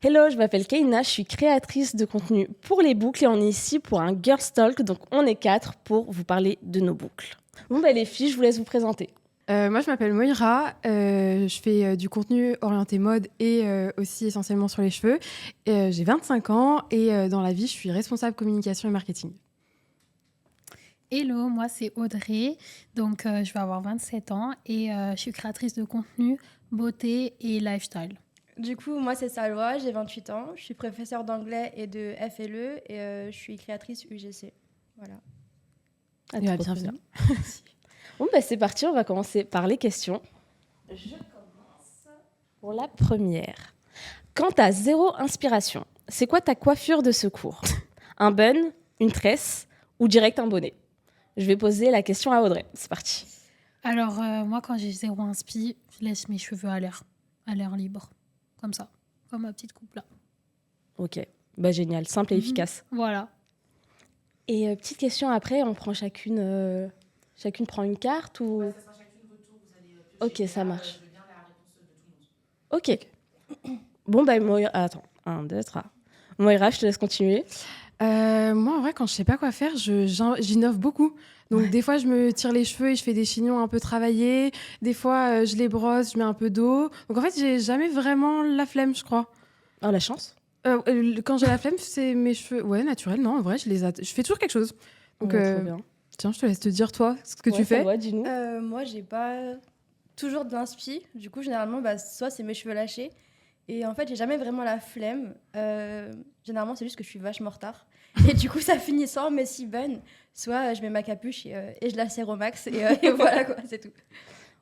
Hello, je m'appelle Keina, je suis créatrice de contenu pour les boucles et on est ici pour un Girls Talk, donc on est 4 pour vous parler de nos boucles. Bon les filles, je vous laisse vous présenter. Moi, je m'appelle Moira, je fais du contenu orienté mode et aussi essentiellement sur les cheveux. J'ai 25 ans et dans la vie, je suis responsable communication et marketing. Hello, moi c'est Audrey, donc je vais avoir 27 ans et je suis créatrice de contenu, beauté et lifestyle. Du coup, moi, c'est Salwa, j'ai 28 ans. Je suis professeure d'anglais et de FLE et je suis créatrice UGC. Voilà. Bienvenue. Bon, c'est parti, on va commencer par les questions. Je commence pour la première. Quand t'as zéro inspiration, c'est quoi ta coiffure de secours? Un bun, une tresse ou direct un bonnet? Je vais poser la question à Audrey. C'est parti. Alors, moi, quand j'ai zéro inspi, je laisse mes cheveux à l'air libre. Comme ça, comme ma petite coupe là. Ok, génial, simple et efficace. Voilà. Et petite question après, on prend chacune prend une carte ou... Ouais, ça sera chacune votre tour, vous allez piocher. Ok, ça marche. Je veux bien la réponse de tout le monde. Ok. Bon, Moira... Attends, 1, 2, 3. Moira, je te laisse continuer. Moi, en vrai, quand je sais pas quoi faire, j'innove beaucoup. Donc, des fois, je me tire les cheveux et je fais des chignons un peu travaillés. Des fois, je les brosse, je mets un peu d'eau. Donc, en fait, j'ai jamais vraiment la flemme, je crois. Oh, la chance. Quand j'ai la flemme, c'est mes cheveux. Ouais, naturel, non, en vrai, je fais toujours quelque chose. Donc, Trop bien. tiens, je te laisse te dire, toi, ce que tu fais. Ouais, dis-nous. Moi, j'ai pas toujours d'inspi. Du coup, généralement, soit c'est mes cheveux lâchés. Et en fait, j'ai jamais vraiment la flemme. Généralement, c'est juste que je suis vachement en retard. Et du coup, ça finit sans mes si bonnes. Soit je mets ma capuche et je la serre au max. Et voilà, quoi, c'est tout.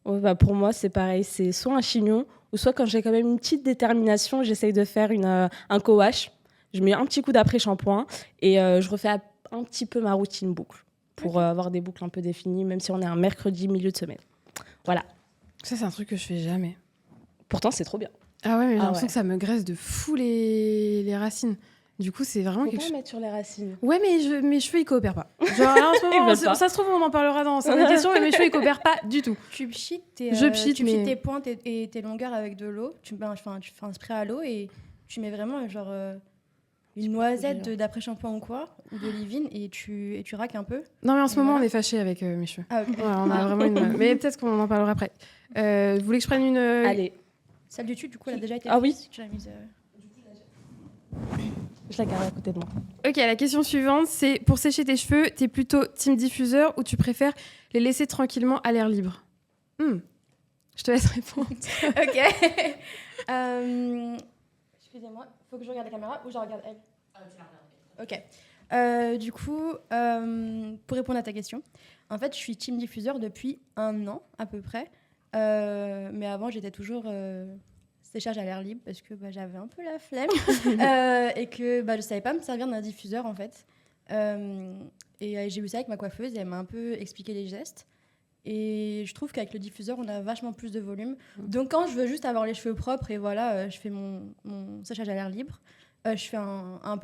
Ouais, pour moi, c'est pareil. C'est soit un chignon, ou soit quand j'ai quand même une petite détermination, j'essaye de faire un co-wash. Je mets un petit coup d'après-shampoing et je refais un petit peu ma routine boucle pour avoir des boucles un peu définies, même si on est un mercredi milieu de semaine. Voilà. Ça, c'est un truc que je fais jamais. Pourtant, c'est trop bien. Ah ouais, mais j'ai l'impression que ça me graisse de fou les racines. Du coup, c'est vraiment Faut quelque pas chose. mettre sur les racines. Ouais, mais mes cheveux, ils coopèrent pas. Genre, là, en ce moment, ça se trouve, on en parlera dans certaines questions, mais mes cheveux, ils coopèrent pas du tout. Tu pchites mais... tes pointes et tes longueurs avec de l'eau. Tu fais un spray à l'eau et tu mets vraiment genre une noisette d'après-shampoing ou quoi, ou de leave-in, et tu raques un peu. Non, mais en ce moment, on est fâchés avec mes cheveux. Ah, ok. Ouais, on a vraiment une... Mais peut-être qu'on en parlera après. Vous voulez que je prenne une... Allez. Celle du dessus, du coup, elle a déjà été Ah oui. Tu l'as mise... Je la garde à côté de moi. Ok, la question suivante, c'est pour sécher tes cheveux, t'es plutôt team diffuseur ou tu préfères les laisser tranquillement à l'air libre? Je te laisse répondre. Ok. Excusez-moi, faut que je regarde la caméra ou je la regarde elle? Tu la regardes. Ok. Du coup, pour répondre à ta question, en fait, je suis team diffuseur depuis 1 an à peu près. Mais avant, j'étais toujours séchage à l'air libre parce que j'avais un peu la flemme et que je savais pas me servir d'un diffuseur en fait. Et j'ai vu ça avec ma coiffeuse et elle m'a un peu expliqué les gestes. Et je trouve qu'avec le diffuseur, on a vachement plus de volume. Donc quand je veux juste avoir les cheveux propres et voilà, je fais mon séchage à l'air libre. Je fais un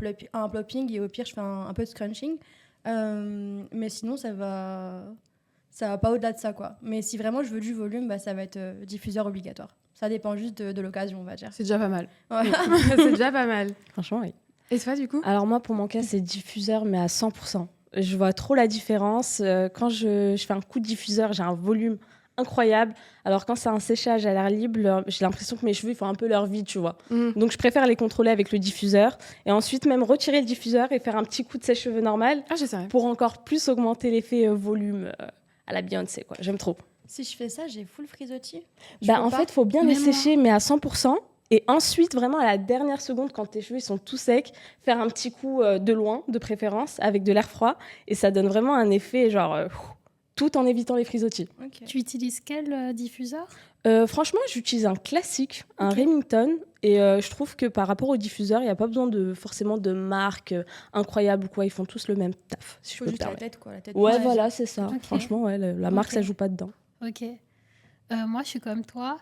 plopping et au pire, je fais un peu de scrunching. Mais sinon, ça va pas au-delà de ça, quoi. Mais si vraiment je veux du volume, ça va être diffuseur obligatoire. Ça dépend juste de l'occasion, on va dire. C'est déjà pas mal. Voilà. C'est déjà pas mal. Franchement, oui. Et toi, du coup? Alors moi, pour mon cas, c'est diffuseur, mais à 100%. Je vois trop la différence. Quand je fais un coup de diffuseur, j'ai un volume incroyable. Alors quand c'est un séchage à l'air libre, j'ai l'impression que mes cheveux font un peu leur vie, tu vois. Donc je préfère les contrôler avec le diffuseur. Et ensuite, même retirer le diffuseur et faire un petit coup de sèche-cheveux normal pour encore plus augmenter l'effet volume à la Beyoncé, quoi. J'aime trop. Si je fais ça, j'ai full frisottis. En fait, il faut bien les sécher, mais à 100%. Et ensuite, vraiment, à la dernière seconde, quand tes cheveux ils sont tout secs, faire un petit coup de loin, de préférence, avec de l'air froid. Et ça donne vraiment un effet, tout en évitant les frisottis. Okay. Tu utilises quel diffuseur? Franchement, j'utilise un classique, un Remington. Et je trouve que par rapport au diffuseur, il n'y a pas besoin forcément de marque incroyable ou quoi. Ils font tous le même taf, si je peux me permettre. La tête, quoi. La tête Ouais, voilà, c'est ça. Okay. Franchement, la marque, ça joue pas dedans. Ok. Moi, je suis comme toi.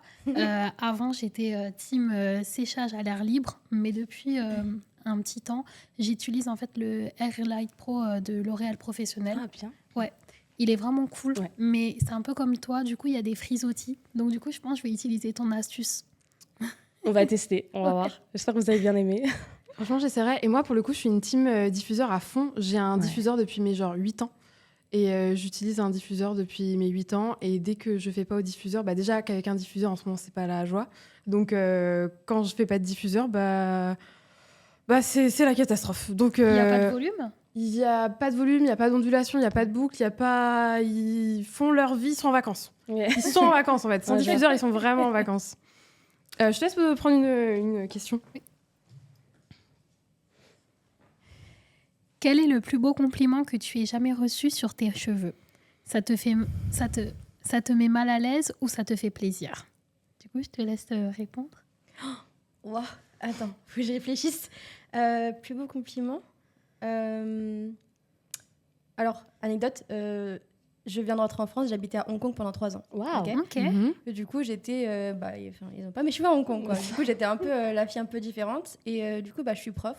Avant, j'étais team séchage à l'air libre, mais depuis un petit temps, j'utilise en fait le Air Light Pro de L'Oréal Professionnel. Ah, bien. Ouais. Il est vraiment cool, ouais. Mais c'est un peu comme toi. Du coup, il y a des frisottis. Donc, du coup, je pense que je vais utiliser ton astuce. On va tester, on va voir. J'espère que vous avez bien aimé. Franchement, j'essaierai. Et moi, pour le coup, je suis une team diffuseur à fond. J'ai un diffuseur depuis mes 8 ans. Et j'utilise un diffuseur depuis mes 8 ans. Et dès que je fais pas au diffuseur, déjà qu'avec un diffuseur, en ce moment, c'est pas la joie. Donc, quand je fais pas de diffuseur, c'est la catastrophe. Donc, Il n'y a pas de volume? il n'y a pas de volume, il n'y a pas d'ondulation, il n'y a pas de boucle, ils font leur vie, ils sont en vacances. Ouais. Ils sont en vacances, en fait. Sans Ouais, diffuseur, ils sont vraiment en vacances. Je te laisse prendre une question. Quel est le plus beau compliment que tu aies jamais reçu sur tes cheveux? Ça te met mal à l'aise ou ça te fait plaisir? Du coup, je te laisse répondre. Wow. Attends, faut que je réfléchisse. Plus beau compliment. Alors, anecdote, je viens de rentrer en France, j'habitais à Hong Kong pendant 3 ans. Waouh. Ok. Ok. Et du coup, j'étais... ils n'ont pas mes cheveux à Hong Kong, quoi. Du coup, j'étais un peu la fille un peu différente. Et du coup, je suis prof.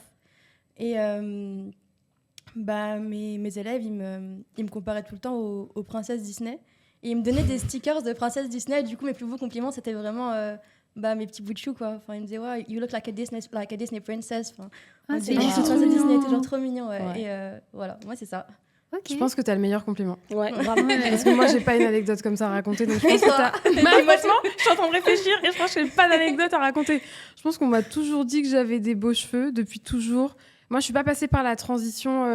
Et mes élèves, ils me comparaient tout le temps aux princesses Disney. Et ils me donnaient des stickers de princesses Disney. Et du coup, mes plus beaux compliments, c'était vraiment... mes petits bouts de chou, quoi. Enfin, ils me disaient, ouais, you look like a Disney princess. Enfin, on disait, c'est je suis mignon. princesse Disney, toujours trop mignon. Ouais. Ouais. Et voilà, moi, c'est ça. Ok. Je pense que t'as le meilleur compliment. Ouais, vraiment. Parce que moi, j'ai pas une anecdote comme ça à raconter. Donc je pense Et que toi t'as... Franchement, je suis en train de réfléchir et je pense que j'ai pas d'anecdote à raconter. Je pense qu'on m'a toujours dit que j'avais des beaux cheveux depuis toujours. Moi, je suis pas passée par la transition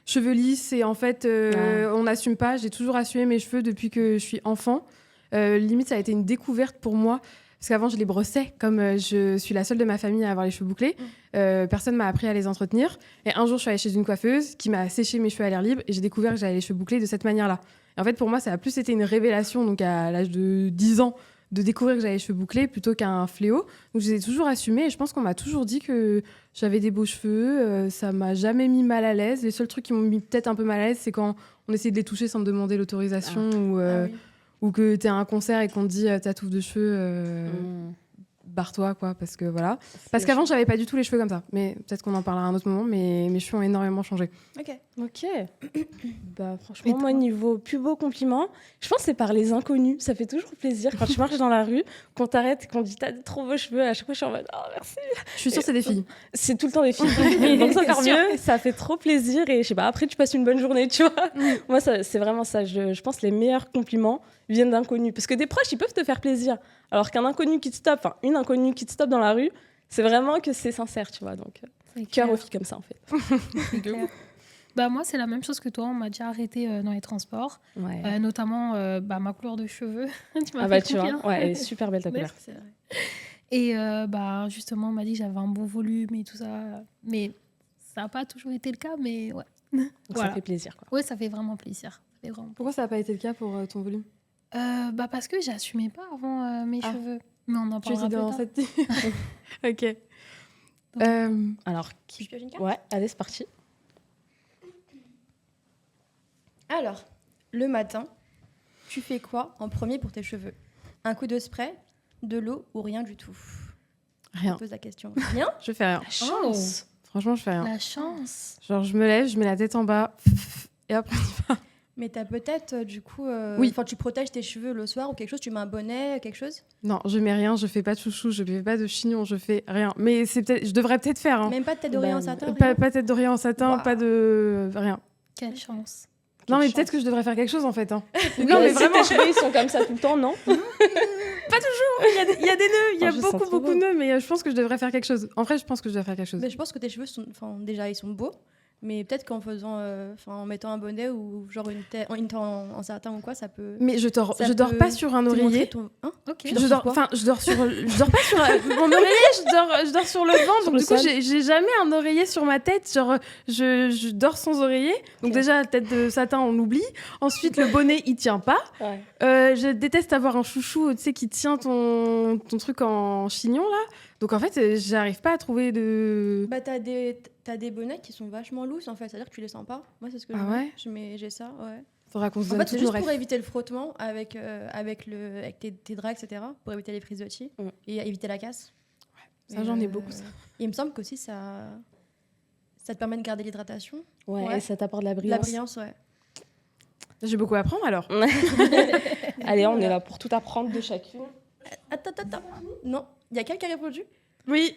cheveux lisses et en fait, on n'assume pas. J'ai toujours assumé mes cheveux depuis que je suis enfant. Limite, ça a été une découverte pour moi. Parce qu'avant, je les brossais. Comme je suis la seule de ma famille à avoir les cheveux bouclés, personne m'a appris à les entretenir. Et un jour, je suis allée chez une coiffeuse qui m'a séché mes cheveux à l'air libre et j'ai découvert que j'avais les cheveux bouclés de cette manière-là. Et en fait, pour moi, ça a plus été une révélation, donc à l'âge de 10 ans, de découvrir que j'avais les cheveux bouclés plutôt qu'un fléau. Donc, je les ai toujours assumés et je pense qu'on m'a toujours dit que j'avais des beaux cheveux. Ça m'a jamais mis mal à l'aise. Les seuls trucs qui m'ont mis peut-être un peu mal à l'aise, c'est quand on essayait de les toucher sans me demander l'autorisation ou que t'es à un concert et qu'on te dit ta touffe de cheveux, barre-toi, quoi, parce que voilà. Parce qu'avant, j'avais pas du tout les cheveux comme ça. Mais peut-être qu'on en parlera à un autre moment, mais mes cheveux ont énormément changé. Ok. Franchement, moi, niveau plus beau compliment, je pense que c'est par les inconnus. Ça fait toujours plaisir quand tu marches dans la rue, qu'on t'arrête et qu'on dit t'as de trop beaux cheveux. À chaque fois, je suis en mode oh, merci. Je suis sûre que c'est des filles. C'est tout le temps des filles. Donc, c'est encore mieux. Ça fait trop plaisir. Et je sais pas, après, tu passes une bonne journée, tu vois. Moi, c'est vraiment ça. Je pense que les meilleurs compliments viennent d'inconnus. Parce que des proches, ils peuvent te faire plaisir. Alors qu'un inconnu qui te stoppe, enfin, une inconnue qui te stoppe dans la rue, c'est vraiment que c'est sincère, tu vois. Donc, cœur aux filles comme ça, en fait. C'est clair. Moi, c'est la même chose que toi. On m'a déjà arrêté dans les transports, Ouais. notamment ma couleur de cheveux. Tu m'as Ah fait tu vois, confiance. ouais, elle est super belle ta couleur. C'est vrai. Et justement, on m'a dit que j'avais un beau volume et tout ça. Mais ça n'a pas toujours été le cas, mais ouais. Donc, Voilà. ça fait plaisir, quoi. Ouais, ça fait vraiment plaisir. Ça fait vraiment... Pourquoi ça n'a pas été le cas pour ton volume? Parce que j'assumais pas avant mes cheveux. Mais on en Tu étais parlera plus dans tard. cette... Ok. Alors, Je pioche une carte. ouais, allez, c'est parti. Alors, le matin, tu fais quoi en premier pour tes cheveux? Un coup de spray, de l'eau ou rien du tout? Rien. Je pose la question. Rien? Je fais rien. Chance. Franchement, je fais rien. La chance. Genre, je me lève, je mets la tête en bas et après, Mais t'as peut-être, du coup... Oui. Enfin, tu protèges tes cheveux le soir ou quelque chose? Tu mets un bonnet, quelque chose? non, je mets rien, je fais pas de chouchou, je fais pas de chignon, je fais rien. Mais c'est peut-être, je devrais peut-être faire. Hein. Même pas de tête d'oreiller en Bah, satin? Pas tête d'oreiller en satin, Waouh. pas de rien. Quelle chance. Non, mais chance. peut-être que je devrais faire quelque chose en fait. Hein. Non, mais vraiment, tes cheveux, ils sont comme ça tout le temps, non? Il y a des nœuds, il y a Oh, je sens trop beaucoup beau. de nœuds, mais je pense que je devrais faire quelque chose. En vrai, je pense que je devrais faire quelque chose. Mais je pense que tes cheveux sont... Enfin, déjà, ils sont beaux. Mais peut-être qu'en faisant... en mettant un bonnet ou genre une tête en satin ou quoi, ça peut... Mais je dors Ça pas peut sur un te montrer oreiller. ton... Hein? Ok. Tu dors sur quoi? Je dors pas sur mon oreiller, je dors sur le ventre. Sur Donc le du coup, sol. j'ai jamais un oreiller sur ma tête. Genre, je dors sans oreiller. Donc Ok. déjà, la tête de satin, on l'oublie. Ensuite, le bonnet, il tient pas. Ouais. Je déteste avoir un chouchou, tu sais, qui tient ton truc en chignon là. Donc en fait, j'arrive pas à trouver de. Bah, t'as des bonnets qui sont vachement lousses, en fait. C'est-à-dire que tu les sens pas. Moi, c'est ce que Ah je mets. ouais J'ai ça, ouais. Faudra qu'on se En donne fait, c'est toutes nos juste pour rêves. éviter le frottement avec tes draps, etc. Pour éviter les frisottis et éviter la casse. Ça, Et, j'en ai beaucoup, ça. Il me semble qu'aussi, ça te permet de garder l'hydratation. Ouais, Ouais. et ça t'apporte de la De la brillance. brillance, ouais. J'ai beaucoup à apprendre alors. Allez, on est là pour tout apprendre de chacune. Attends. Non, Il y a quelqu'un qui a répondu? Oui.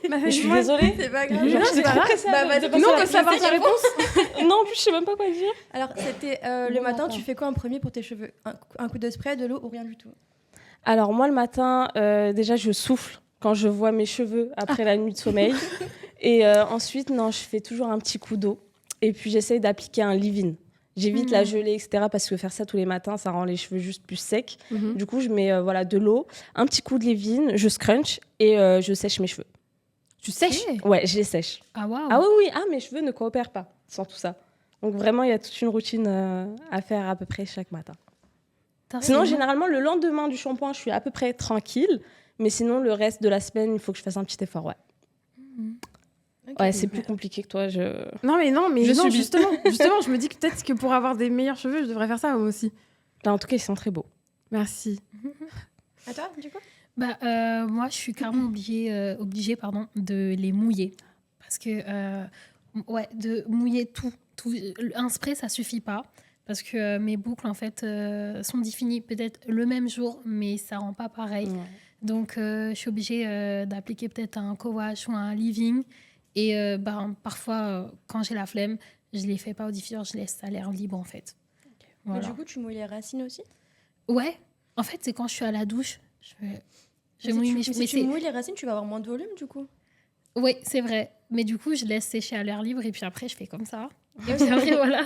Bah, Je suis moi- désolée. C'est pas grave. Non, Genre, c'est j'étais pas trop grave. pressée Bah, vas-y, de passer Non, à on la peut savoir question. ta réponse. Non, en plus, je sais même pas quoi dire. Alors, c'était le Bon matin, matin. tu fais quoi en premier pour tes cheveux? Un coup de spray, de l'eau ou rien du tout? Alors, moi, le matin, déjà, je souffle quand je vois mes cheveux après la nuit de sommeil. Et ensuite, non, je fais toujours un petit coup d'eau. Et puis, j'essaye d'appliquer un leave-in. J'évite la gelée, etc. Parce que faire ça tous les matins, ça rend les cheveux juste plus secs. Mhm. Du coup, je mets voilà, de l'eau, un petit coup de leave-in, je scrunch et je sèche mes cheveux. Tu sèches? Ok. Ouais, je les sèche. Ah waouh. Ah oui, oui, mes cheveux ne coopèrent pas sans tout ça. Donc vraiment, il y a toute une routine à faire à peu près chaque matin. Sinon, généralement, le lendemain du shampoing, je suis à peu près tranquille. Mais sinon, le reste de la semaine, il faut que je fasse un petit effort, ouais. Ouais, c'est plus compliqué que toi. Non, mais non, Je subis. justement, je me dis que peut-être que pour avoir des meilleurs cheveux, je devrais faire ça moi aussi. En tout cas, ils sont très beaux. Merci. À toi, du coup? Bah, moi, je suis carrément obligée de les mouiller. Parce que, ouais, de mouiller tout. Un spray, ça suffit pas. Parce que mes boucles, en fait, sont définies peut-être le même jour, mais ça rend pas pareil. Ouais. Donc, je suis obligée d'appliquer peut-être un co-wash ou un leave-in. Et parfois, quand j'ai la flemme, je les fais pas au diffuseur, je laisse à l'air libre, en fait. Mais Voilà. du coup, tu mouilles les racines aussi? Ouais, en fait, c'est quand je suis à la douche, je Mais mouille si mes tu, cheveux. si Mais tu c'est- mouilles les racines, tu vas avoir moins de volume, du coup. Oui, c'est vrai. Mais du coup, je laisse sécher à l'air libre et puis après, je fais comme ça. Et puis après, voilà.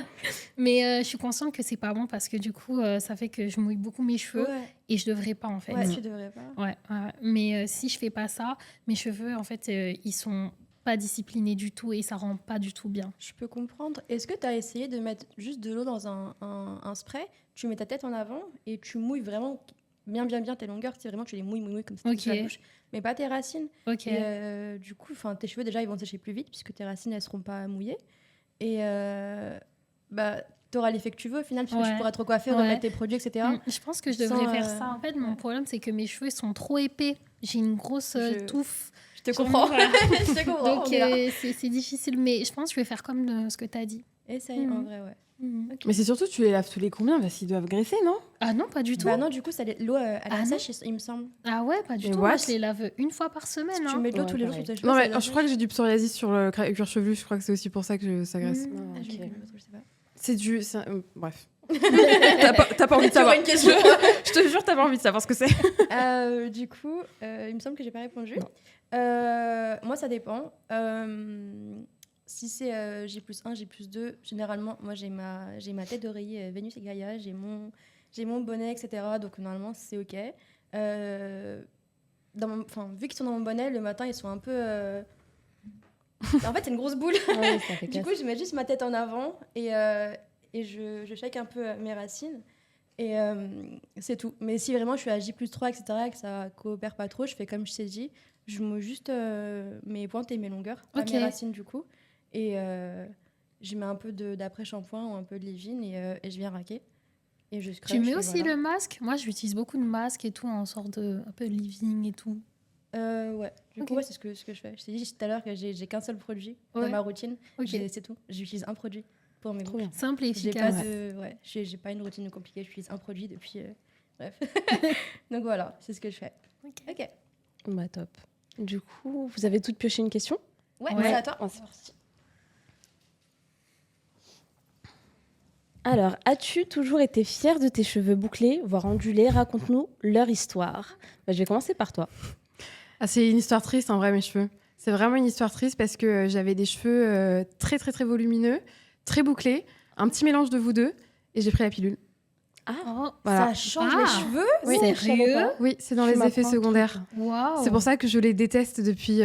Mais je suis consciente que c'est pas bon parce que du coup, ça fait que je mouille beaucoup mes cheveux Ouais, et je devrais pas, en fait. ouais, tu devrais pas. Ouais. Mais si je fais pas ça, mes cheveux, en fait, ils sont pas disciplinés du tout et ça rend pas du tout bien. Je peux comprendre. Est-ce que tu as essayé de mettre juste de l'eau dans un spray? Tu mets ta tête en avant et tu mouilles vraiment bien tes longueurs. C'est vraiment, tu les mouilles comme ça Ok. sur la bouche. Mais pas tes racines. Ok. Et du coup, tes cheveux, déjà, ils vont sécher plus vite puisque tes racines, elles seront pas mouillées. Et tu auras l'effet que tu veux au final, puisque tu Ouais. pourras te recoiffer, Ouais. remettre tes produits, etc. Je pense que je devrais Sans, faire ça. En fait, mon problème, c'est que mes cheveux sont trop épais. J'ai une grosse touffe. Je te sur comprends. mon- voilà. Je te comprends. Donc, on est là. c'est difficile. Mais je pense que je vais faire comme ce que tu as dit. Essaye, en Mhm. vrai, ouais. Mais c'est surtout, tu les laves tous les combien? Parce qu'ils doivent graisser, non? Ah non, pas du tout. Bah non, du coup, l'eau, elle Ah est non. sèche, il me semble. Ah ouais, pas du Mais tout. what Moi, je les lave une fois par semaine. Si tu hein. mets de l'eau Ouais, tous les jours pareil. sur tes cheveux, Non, ça mais les je crois que j'ai du psoriasis sur le cuir chevelu. Je crois que c'est aussi pour ça que ça graisse. Mhm. Ah, j'ai Ok. vu l'autre, je sais pas. C'est du. Bref. T'as pas envie de savoir. une question. Je te jure, t'as pas envie de savoir ce que c'est. Du coup, il me semble que j'ai pas répondu. Non. Moi, ça dépend. Si c'est J+1, J+2, généralement, moi, j'ai ma tête d'oreiller Vénus et Gaïa, j'ai mon bonnet, etc. Donc, normalement, c'est OK. Vu qu'ils sont dans mon bonnet, le matin, ils sont un peu... En fait, c'est une grosse boule. Ouais, ça fait Du coup, je mets juste ma tête en avant et je shake un peu mes racines. Et c'est tout. Mais si vraiment je suis à J+3, etc., et que ça coopère pas trop, je fais comme je t'ai dit, je mets juste mes pointes et mes longueurs, pas Ok. mes racines du coup. Et je mets un peu d'après-shampoing ou un peu de leave-in et je viens raquer. Et je scrunch, Tu mets et aussi voilà. le masque. Moi, j'utilise beaucoup de masques et tout, en sorte de un peu de living et tout. Ouais, du coup, Ok. ouais, c'est ce que je fais. Je t'ai dit tout à l'heure que j'ai qu'un seul produit Ouais. dans ma routine. Ok. C'est tout. J'utilise un produit pour mes Trop boucles. bien. Simple et J'ai pas efficace. j'ai pas une routine compliquée, j'utilise un produit depuis bref. Donc voilà, c'est ce que je fais. OK. Bah, top. Du coup, vous avez toutes pioché une question? Ouais, Ouais. c'est à toi. Oh, c'est parti. Alors, as-tu toujours été fière de tes cheveux bouclés, voire ondulés? Raconte-nous leur histoire. Bah, je vais commencer par toi. Ah, c'est une histoire triste, en vrai, mes cheveux. C'est vraiment une histoire triste parce que j'avais des cheveux très, très, très volumineux, très bouclés, un petit mélange de vous deux, et j'ai pris la pilule. Oh, Voilà. Ça change Ah. les cheveux. Oui, je savais sérieux? pas. Oui, c'est dans Tu les m'apprends effets un truc. secondaires. Waouh. C'est pour ça que je les déteste depuis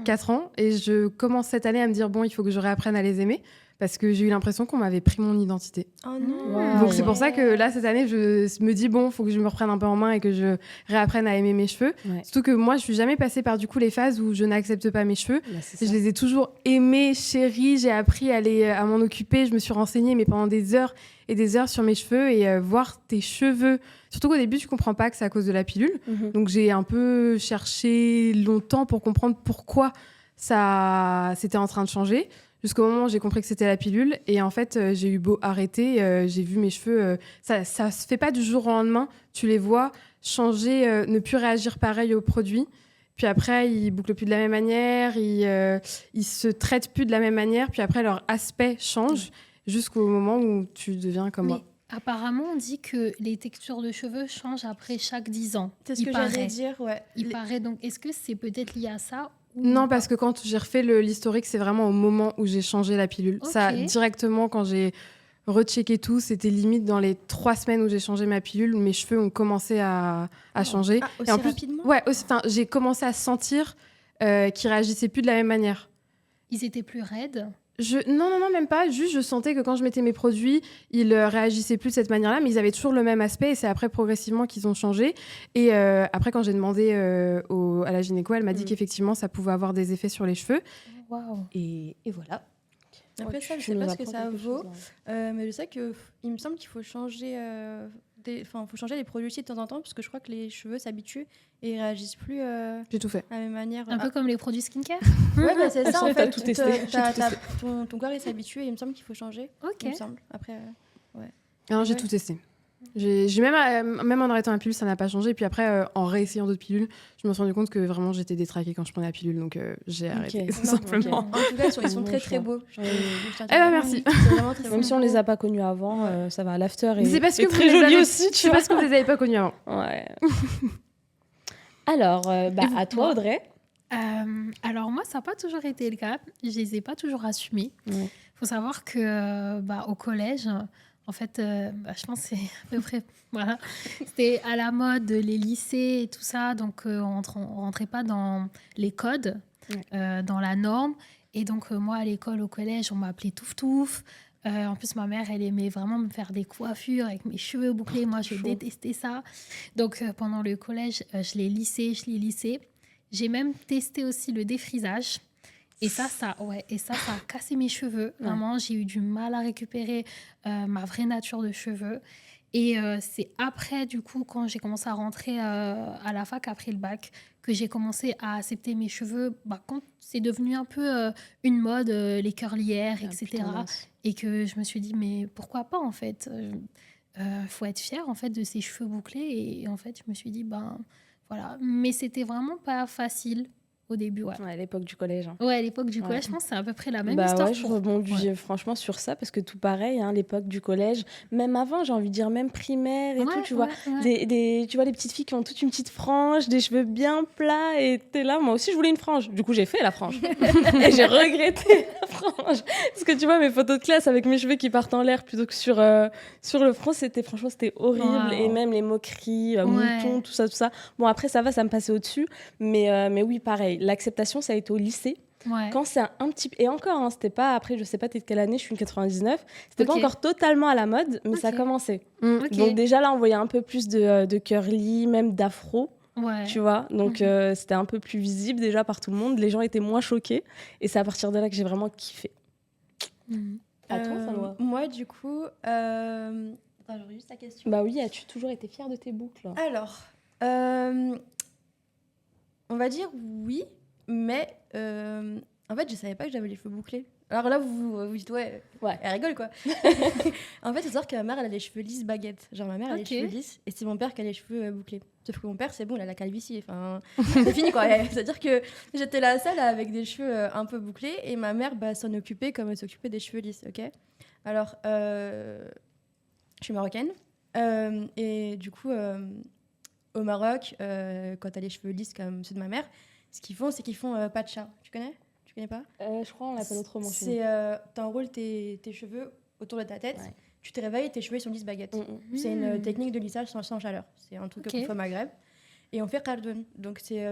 4 ans. Et je commence cette année à me dire, bon, il faut que je réapprenne à les aimer. Parce que j'ai eu l'impression qu'on m'avait pris mon identité. Oh non. Wow. Donc c'est pour ça que là, cette année, je me dis, bon, il faut que je me reprenne un peu en main et que je réapprenne à aimer mes cheveux. Ouais. Surtout que moi, je suis jamais passée par du coup les phases où je n'accepte pas mes cheveux. Bah, c'est Je ça. les ai toujours aimés, chéris. J'ai appris à m'en occuper. Je me suis renseignée, mais pendant des heures et des heures sur mes cheveux. Et voir tes cheveux, surtout qu'au début, tu comprends pas que c'est à cause de la pilule. Mhm. Donc j'ai un peu cherché longtemps pour comprendre pourquoi ça c'était en train de changer. jusqu'au moment où j'ai compris que c'était la pilule. Et en fait, j'ai eu beau arrêter, j'ai vu mes cheveux, ça se fait pas du jour au lendemain. Tu les vois changer, ne plus réagir pareil aux produits. Puis après, ils bouclent plus de la même manière, ils se traitent plus de la même manière. Puis après, leur aspect change jusqu'au moment où tu deviens comme moi. Apparemment, on dit que les textures de cheveux changent après chaque 10 ans. C'est ce que j'allais dire, ouais. Il paraît, donc est-ce que c'est peut-être lié à ça ou Non, pas? parce que quand j'ai refait l'historique, c'est vraiment au moment où j'ai changé la pilule. Ok. Ça, directement, quand j'ai rechecké tout, c'était limite dans les 3 semaines où j'ai changé ma pilule, mes cheveux ont commencé à changer. Ah, aussi Et en plus, rapidement ouais, j'ai commencé à sentir qu'ils réagissaient plus de la même manière. Ils étaient plus raides. Non, même pas. Juste, je sentais que quand je mettais mes produits, ils réagissaient plus de cette manière-là, mais ils avaient toujours le même aspect. Et c'est après, progressivement, qu'ils ont changé. Et après, quand j'ai demandé à la gynéco, elle m'a dit qu'effectivement, ça pouvait avoir des effets sur les cheveux. Waouh. Et voilà. Après ça, je sais pas ce que ça vaut, mais je sais qu'il me semble qu'il faut changer, faut changer les produits aussi de temps en temps, parce que je crois que les cheveux s'habituent et ils réagissent plus J'ai tout fait. à la même manière. Un peu comme les produits skincare. Ouais, bah, c'est ça en T'as fait. tout testé. Ton corps il s'habitue et il me semble qu'il faut changer. Ok. Il me semble. Après, Non, j'ai Ouais. tout testé. J'ai même en arrêtant la pilule, ça n'a pas changé. Et puis après, en réessayant d'autres pilules, je me suis rendu compte que vraiment j'étais détraquée quand je prenais la pilule, donc j'ai arrêté tout Non, simplement. En tout cas, ils sont Bon très choix. beau. Oui. Eh merci. C'est vraiment très Même beau. si on les a pas connus avant, ça va. L'after Mais c'est parce que est vous très les joli avez- aussi, tu C'est vois. parce que vous les avez pas connus avant. Ouais. Alors, à toi, moi Audrey. Alors moi, ça n'a pas toujours été le cas. Je les ai pas toujours assumés. Ouais. Faut savoir que au collège, en fait, je pense que c'est à peu près voilà, c'était à la mode les lycées et tout ça, donc on rentrait pas dans les codes, dans la norme. Et donc moi à l'école, au collège, on m'appelait Touf Touf. En plus, ma mère, elle aimait vraiment me faire des coiffures avec mes cheveux bouclés. Moi, je détestais ça. Donc pendant le collège, je l'ai lissé. J'ai même testé aussi le défrisage. Et ça a cassé mes cheveux. Vraiment, j'ai eu du mal à récupérer ma vraie nature de cheveux. Et c'est après, du coup, quand j'ai commencé à rentrer à la fac après le bac, que j'ai commencé à accepter mes cheveux. Quand c'est devenu un peu une mode, les curlières, etc. Et que je me suis dit, mais pourquoi pas, en fait faut être fière, en fait, de ses cheveux bouclés. Et en fait, je me suis dit, voilà. Mais c'était vraiment pas facile au début, ouais. Ouais, à l'époque du collège. Ouais, à l'époque du collège, je pense que c'est à peu près la même histoire. Ouais, je rebondis franchement sur ça parce que tout pareil, hein, l'époque du collège, même avant, j'ai envie de dire même primaire et tout, tu vois. Tu vois les petites filles qui ont toute une petite frange, des cheveux bien plats et t'es là, moi aussi je voulais une frange. Du coup, j'ai fait la frange et j'ai regretté la frange parce que tu vois mes photos de classe avec mes cheveux qui partent en l'air plutôt que sur le front, c'était horrible. Wow. Et même les moqueries, moutons, tout ça. Bon, après ça va, ça me passait au-dessus, mais oui, pareil. L'acceptation, ça a été au lycée. Ouais. Quand c'est un petit... Et encore, hein, c'était pas... Après, je sais pas, t'es de quelle année, je suis une 99. C'était pas Ok. encore totalement à la mode, mais ça Ok. commençait. Ok. Donc déjà, là, on voyait un peu plus de curly, même d'afro, Ouais. tu vois. Donc c'était un peu plus visible déjà par tout le monde. Les gens étaient moins choqués. Et c'est à partir de là que j'ai vraiment kiffé. Mhm. À toi, Salwa. Moi, du coup... Attends, j'aurais juste la question. Bah oui, as-tu toujours été fière de tes boucles? Alors, on va dire oui, mais en fait, je savais pas que j'avais les cheveux bouclés. Alors là, vous dites, ouais, elle rigole quoi. En fait, il faut savoir que ma mère, elle a les cheveux lisses baguettes. Genre, ma mère, elle a les cheveux lisses et c'est mon père qui a les cheveux bouclés. Sauf que mon père, c'est bon, il a la calvitie. Enfin, c'est fini quoi. C'est-à-dire que j'étais la seule avec des cheveux un peu bouclés et ma mère s'en occupait comme elle s'occupait des cheveux lisses, ok. Alors, je suis marocaine et du coup. Au Maroc, quand t'as les cheveux lisses comme ceux de ma mère, ce qu'ils font, c'est qu'ils font patcha. Tu connais? Tu connais pas? Je crois on l'appelle autrement. C'est t'enroules tes cheveux autour de ta tête, tu te réveilles et tes cheveux ils sont lisses baguettes. C'est une technique de lissage sans chaleur. C'est un truc qu'on fait au Maghreb. Et on fait qardoun. Donc c'est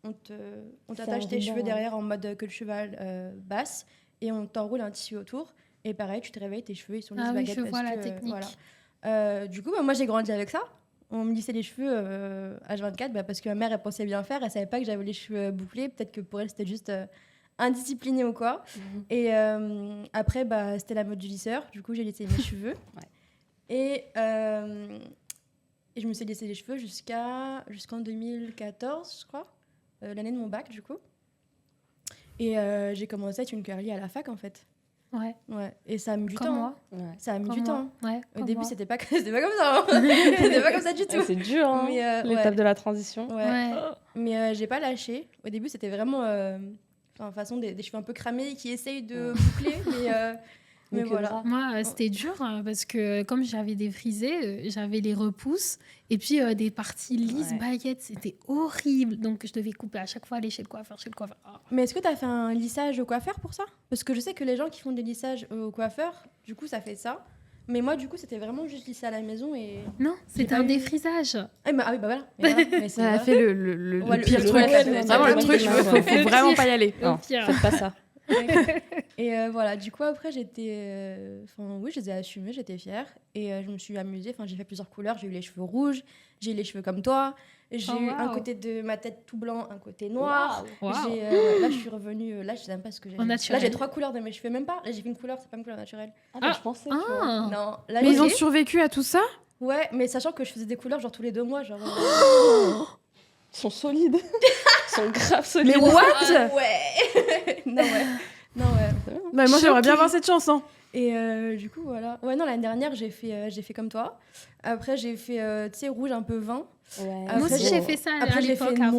on t'attache tes cheveux derrière en mode queue de cheval basse et on t'enroule un tissu autour. Et pareil, tu te réveilles, tes cheveux ils sont lisses baguettes. Je vois la technique. Voilà. Du coup, moi j'ai grandi avec ça. On me lissait les cheveux H24 parce que ma mère, elle pensait bien faire. Elle savait pas que j'avais les cheveux bouclés. Peut-être que pour elle, c'était juste indiscipliné ou quoi. Et après, c'était la mode du lisseur. Du coup, j'ai lissé mes cheveux. Et je me suis lissé les cheveux jusqu'en 2014, je crois. L'année de mon bac, du coup. Et j'ai commencé à être une curly à la fac, en fait. Ouais, Ouais. Et ça a mis du comme temps. moi. Ouais. Ça a mis Comme du moi. temps. Ouais, Au comme début, moi. c'était pas comme ça. Hein. C'était pas comme ça du tout. Ouais, c'est dur, hein, Mais, l'étape ouais. de la transition. Ouais. Ouais. Mais j'ai pas lâché. Au début, c'était vraiment façon des cheveux un peu cramés qui essayent de boucler. Mais que voilà. grave. Moi, c'était dur parce que comme j'avais des frisés, j'avais les repousses et puis des parties lisses, Ouais. baguettes, c'était horrible. Donc, je devais couper à chaque fois, aller chez le coiffeur, Ah. Mais est-ce que tu as fait un lissage au coiffeur pour ça? Parce que je sais que les gens qui font des lissages au coiffeur, du coup, ça fait ça. Mais moi, du coup, c'était vraiment juste lissé à la maison et. Non, c'était pas un eu- défrisage. Ah, bah voilà. Mais voilà. Mais c'est Ça a vrai. fait le Ouais, pire le- truc. ouais, Vraiment le ouais, truc, ouais, faut Le vraiment pire. pas y aller. Au Non, pire. faites pas ça. Et voilà, du coup, après, oui, je les ai assumés, j'étais fière. Et je me suis amusée. Enfin, j'ai fait plusieurs couleurs. J'ai eu les cheveux rouges, j'ai eu les cheveux comme toi. J'ai Oh, eu un wow. côté de ma tête tout blanc, un côté noir. Waouh. Là, je suis revenue. Là, je sais même pas ce que j'ai. En Là, naturel. j'ai 3 couleurs de mes cheveux, même pas. Là, j'ai fait une couleur, c'est pas une couleur naturelle. Ah, bah, je pensais, tu vois. Ah. Non, là, Mais ils ont j'ai- survécu à tout ça? Ouais, mais sachant que je faisais des couleurs genre tous les 2 mois. Genre, Ils sont solides. Ils sont grave solides. Mais what? ouais. Non, ouais. Non, ouais. Bah, moi, j'aimerais bien Choquée. voir cette chanson. Et du coup, voilà. Ouais, non, l'année dernière, j'ai fait comme toi. Après, j'ai fait, tu sais, rouge un peu vin. Ouais. Après, Moi aussi, j'ai- j'ai fait ça à Après, j'ai fait l'époque avant.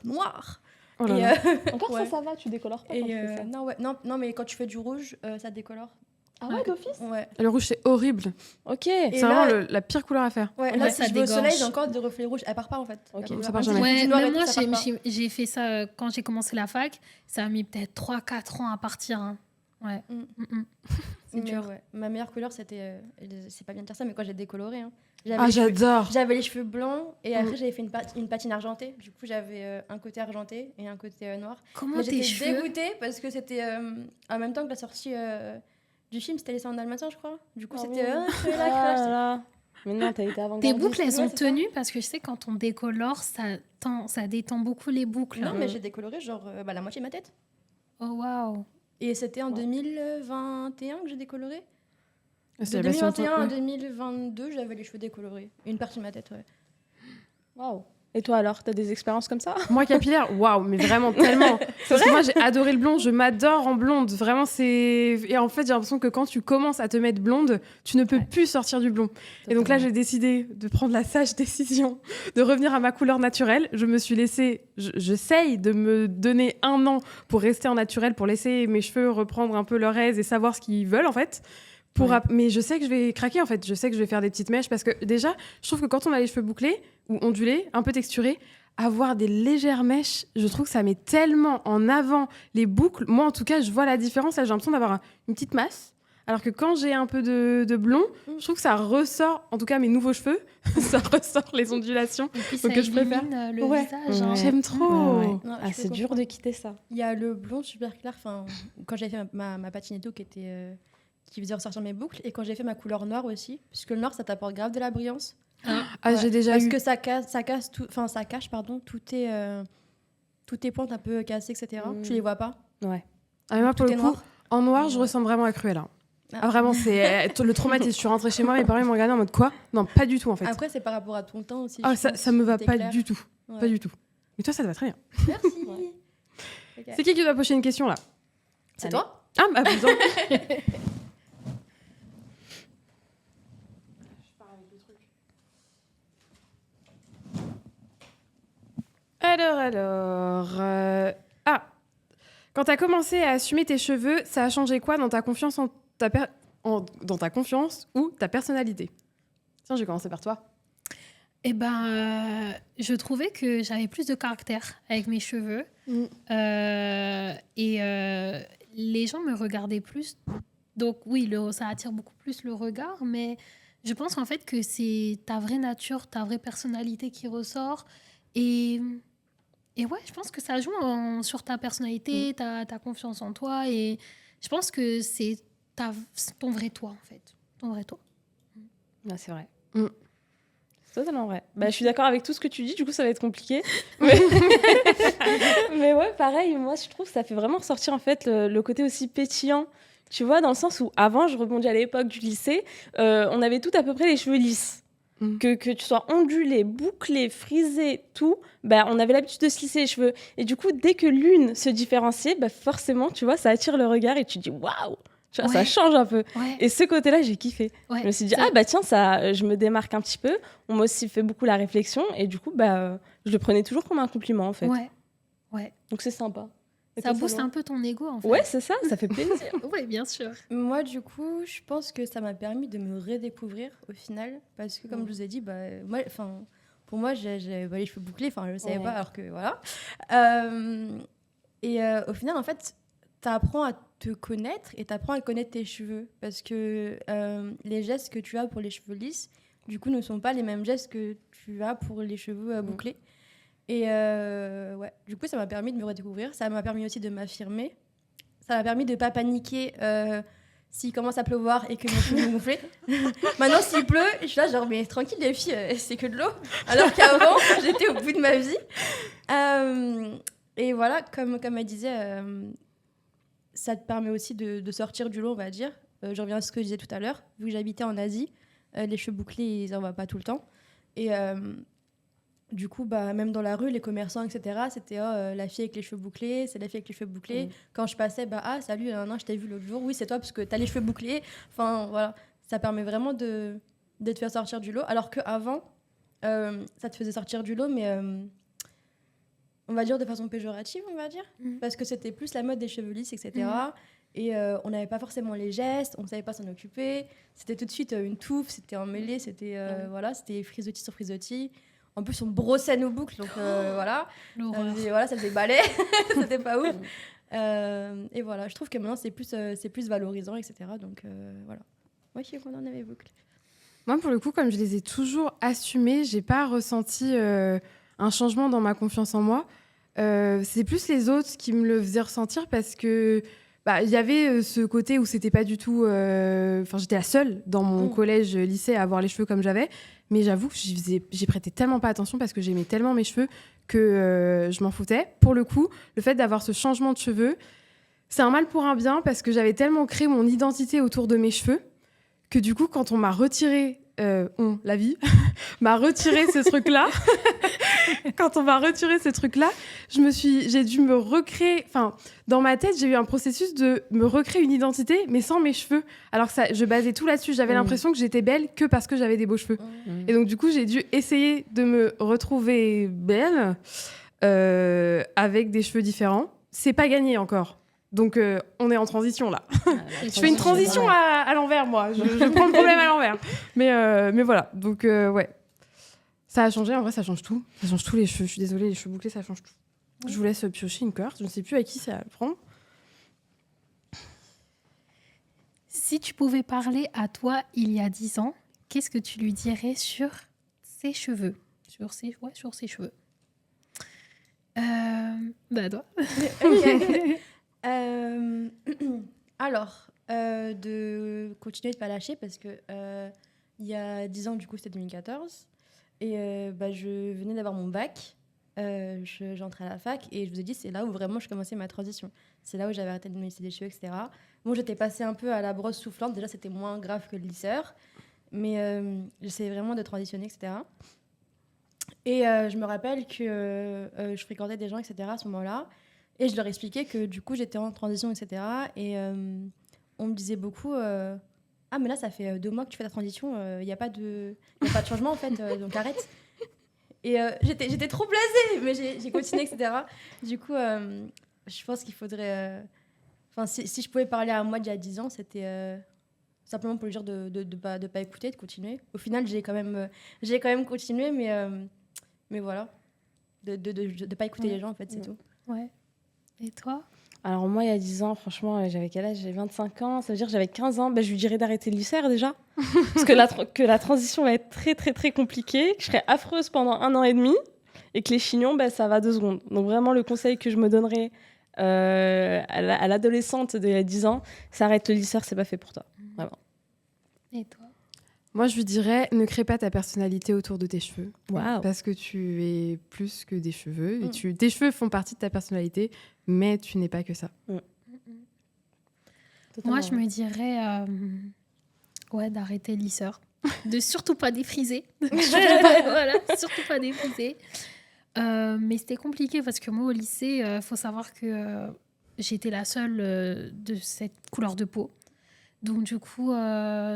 noir. Oh là Et, là. Encore ouais. ça va, tu décolores pas quand tu fais ça. non, ouais, non, mais quand tu fais du rouge, ça décolore. Ah ouais, d'office. Ouais. Le rouge, c'est horrible. Ok. C'est Et vraiment là- la pire couleur à faire. Ouais, Ouais, là, ça si je vais au dégorge. soleil, j'ai encore des reflets rouges. Elle part pas, en fait. Ok, La couleur. ça part Même si jamais. je fais Ouais, du noir et même tout, moi, ça part pas. j'ai fait ça quand j'ai commencé la fac. Ça a mis peut-être 3-4 ans à partir. Hein. Ouais. Mm. C'est Mais dur. ouais, ma meilleure couleur, c'était. C'est pas bien de dire ça, mais quand j'ai décoloré. Hein. Ah, les cheveux- j'adore. J'avais les cheveux blancs et après j'avais fait une patine argentée. Du coup, j'avais un côté argenté et un côté noir. Comment Mais tes j'étais cheveux dégoûtée parce que c'était en même temps que la sortie du film, c'était laissé en dalmatien, je crois. Du coup, Ah c'était oui. cheveux Ah là, là là. Mais non, t'as été avant. Tes boucles, elles sont Ouais, c'est ça. tenues parce que je sais quand on décolore, ça détend beaucoup les boucles. Non, mais j'ai décoloré genre la moitié de ma tête. Oh waouh. Et c'était en Ouais. 2021 que j'ai décoloré. Ah, De c'est la passion, 2021 à ouais. 2022, j'avais les cheveux décolorés. Et une partie de ma tête, ouais. Waouh. Et toi alors, t'as des expériences comme ça? Moi, capillaire, waouh, mais vraiment tellement. Parce que moi, j'ai adoré le blond, je m'adore en blonde. Vraiment, c'est. Et en fait, j'ai l'impression que quand tu commences à te mettre blonde, tu ne peux plus sortir du blond. Et donc là, j'ai décidé de prendre la sage décision de revenir à ma couleur naturelle. Je me suis laissée. J'essaye de me donner 1 an pour rester en naturel, pour laisser mes cheveux reprendre un peu leur aise et savoir ce qu'ils veulent, en fait. Mais je sais que je vais craquer, en fait. Je sais que je vais faire des petites mèches parce que déjà, je trouve que quand on a les cheveux bouclés ou ondulés, un peu texturés, avoir des légères mèches, je trouve que ça met tellement en avant les boucles. Moi, en tout cas, je vois la différence. Là, j'ai l'impression d'avoir une petite masse. Alors que quand j'ai un peu de blond, je trouve que ça ressort, en tout cas mes nouveaux cheveux, ça ressort les ondulations. Et puis Donc ça je préfère. illumine le Ouais. visage. hein. Ouais. J'aime trop. Non, Ah, je c'est peux dur comprendre. de quitter ça. Il y a le blond super clair, enfin, quand j'avais fait ma patine et tout, qui faisait ressortir mes boucles, et quand j'ai fait ma couleur noire aussi, puisque le noir, ça t'apporte grave de la brillance. Ah, Ouais, j'ai déjà parce eu. que ça cache tout, enfin, ça cache, pardon, toutes tes pointes un peu cassées, etc. Mm. Tu les vois pas. Ouais. Ah, mais moi, pour Tout le est coup, noir. en noir, je Ouais. ressemble vraiment à Cruella. Ah. Ah, vraiment, c'est le traumatisme. Je suis rentrée chez moi, mes parents ils m'ont regardé en mode quoi? Non, pas du tout en fait. Après, c'est par rapport à ton temps aussi. Ah, je ça, pense, ça me va t'es pas clair. du tout. Ouais. Pas du tout. Et toi, ça te va très bien. Merci. Ouais. Ok. C'est qui doit pocher une question là? C'est toi? Ah, bah, putain. Ah, quand tu as commencé à assumer tes cheveux, ça a changé quoi dans ta confiance dans ta confiance ou ta personnalité? Tiens, je vais commencer par toi. Eh ben, je trouvais que j'avais plus de caractère avec mes cheveux. Mm. Les gens me regardaient plus. Donc oui, ça attire beaucoup plus le regard, mais je pense en fait que c'est ta vraie nature, ta vraie personnalité qui ressort. Et ouais, je pense que ça joue sur ta personnalité, ta confiance en toi. Et je pense que c'est ton vrai toi, en fait. Ton vrai toi. Ah, c'est vrai. Mm. C'est totalement vrai. Bah, je suis d'accord avec tout ce que tu dis, du coup ça va être compliqué. Mais, mais ouais, pareil, moi je trouve que ça fait vraiment ressortir en fait le côté aussi pétillant. Tu vois, dans le sens où avant, je rebondis à l'époque du lycée, on avait toutes à peu près les cheveux lisses. Que tu sois ondulé, bouclé, frisé, tout, bah, on avait l'habitude de se lisser les cheveux. Et du coup, dès que l'une se différenciait, bah, forcément, tu vois, ça attire le regard et tu te dis waouh, tu vois, ça Ouais. change un peu. Ouais. Et ce côté-là, j'ai kiffé. Ouais. Je me suis dit, Ça- ah bah tiens, ça, je me démarque un petit peu. On m'a aussi fait beaucoup la réflexion et du coup, bah, je le prenais toujours comme un compliment en fait. Ouais. Ouais. Donc c'est sympa. Et Ça toi, booste Salma un peu ton ego, en fait. Ouais, c'est ça, ça fait plaisir. Ouais, bien sûr. Moi, du coup, je pense que ça m'a permis de me redécouvrir au final. Parce que, comme je vous ai dit, moi, pour moi, j'ai les cheveux bouclés. Je ne savais Ouais. pas, alors que voilà. Au final, en fait, tu apprends à te connaître et tu apprends à connaître tes cheveux. Parce que les gestes que tu as pour les cheveux lisses, du coup, ne sont pas les mêmes gestes que tu as pour les cheveux bouclés. Et ouais, du coup, ça m'a permis de me redécouvrir. Ça m'a permis aussi de m'affirmer. Ça m'a permis de ne pas paniquer s'il commence à pleuvoir et que mes cheveux vont gonfler. Maintenant, s'il pleut, je suis là, genre, mais tranquille, les filles, c'est que de l'eau. Alors qu'avant, j'étais au bout de ma vie. Et voilà, comme elle disait, ça te permet aussi de sortir du lot, on va dire. Je reviens à ce que je disais tout à l'heure. Vu que j'habitais en Asie, les cheveux bouclés, ils n'en voient pas tout le temps. Et du coup, même dans la rue, les commerçants, etc., c'était la fille avec les cheveux bouclés, c'est la fille avec les cheveux bouclés. Quand je passais, ah, salut, non, je t'ai vu l'autre jour. Oui, c'est toi, parce que t'as les cheveux bouclés. Enfin, voilà. Ça permet vraiment de te faire sortir du lot. Alors qu'avant, ça te faisait sortir du lot, mais on va dire de façon péjorative, on va dire. Parce que c'était plus la mode des cheveux lisses, etc. Et on n'avait pas forcément les gestes, on ne savait pas s'en occuper. C'était tout de suite une touffe, c'était emmêlé, c'était voilà, c'était frisottis sur frisottis. En plus, on brossait nos boucles, donc voilà. L'horreur. Ça faisait balai, c'était pas ouf. Et voilà, je trouve que maintenant, c'est plus valorisant, etc. Donc voilà. Moi, je suis contente de mes boucles. Moi, pour le coup, comme je les ai toujours assumées, j'ai pas ressenti un changement dans ma confiance en moi. C'est plus les autres qui me le faisaient ressentir parce que il y avait ce côté où c'était pas du tout. J'étais la seule dans mon collège, lycée à avoir les cheveux comme j'avais. Mais j'avoue que j'y prêtais tellement pas attention parce que j'aimais tellement mes cheveux que je m'en foutais. Pour le coup, le fait d'avoir ce changement de cheveux, c'est un mal pour un bien parce que j'avais tellement créé mon identité autour de mes cheveux que du coup, quand on m'a retiré, la vie, m'a retiré ce truc-là, quand on m'a retiré ce truc-là, j'ai dû me recréer, dans ma tête, j'ai eu un processus de me recréer une identité, mais sans mes cheveux. Alors que je basais tout là-dessus, j'avais l'impression que j'étais belle que parce que j'avais des beaux cheveux. Et donc, du coup, j'ai dû essayer de me retrouver belle avec des cheveux différents. C'est pas gagné encore. Donc, on est en transition, là. Je fais une transition à l'envers, moi. Je prends le problème à l'envers. Mais voilà. Donc, ouais. Ça a changé. En vrai, ça change tout. Ça change tous les cheveux. Je suis désolée, les cheveux bouclés, ça change tout. Je vous laisse piocher une carte. Je ne sais plus à qui ça prend. Si tu pouvais parler à toi il y a 10 ans, qu'est-ce que tu lui dirais sur ses cheveux? Sur ses cheveux. Toi. Alors, de continuer de pas lâcher parce que il y a 10 ans, du coup, c'était 2014. Et je venais d'avoir mon bac. J'entrais à la fac et je vous ai dit, c'est là où vraiment je commençais ma transition. C'est là où j'avais arrêté de me lisser les cheveux, etc. Bon, j'étais passée un peu à la brosse soufflante. Déjà, c'était moins grave que le lisseur. Mais j'essayais vraiment de transitionner, etc. Et je me rappelle que je fréquentais des gens, etc. à ce moment-là. Et je leur expliquais que du coup, j'étais en transition, etc. Et on me disait beaucoup ah, mais là, ça fait 2 mois que tu fais ta transition, il n'y a pas de changement, en fait, donc arrête. Et j'étais trop blasée, mais j'ai continué, etc. Du coup, je pense qu'il faudrait... si je pouvais parler à moi d'il y a 10 ans, c'était simplement pour lui dire de pas écouter, de continuer. Au final, j'ai quand même continué, mais voilà. De pas écouter les gens, en fait, c'est tout. Ouais. Et toi? Alors moi, il y a 10 ans, franchement, j'avais quel âge? J'avais 25 ans, ça veut dire que j'avais 15 ans. Je lui dirais d'arrêter le lycée déjà. Parce que la transition va être très, très, très compliquée. Que je serai affreuse pendant 1 an et demi. Et que les chignons, ça va 2 secondes. Donc vraiment, le conseil que je me donnerais à l'adolescente de 10 ans, c'est arrête le lycée, c'est pas fait pour toi. Vraiment. Et toi? Moi, je lui dirais, ne crée pas ta personnalité autour de tes cheveux. Waouh. Parce que tu es plus que des cheveux. Et tes cheveux font partie de ta personnalité, mais tu n'es pas que ça. Moi, je me dirais d'arrêter le lisseur. de surtout pas défriser. Voilà, surtout pas défriser. Mais c'était compliqué parce que moi, au lycée, faut savoir que j'étais la seule de cette couleur de peau. Donc, du coup,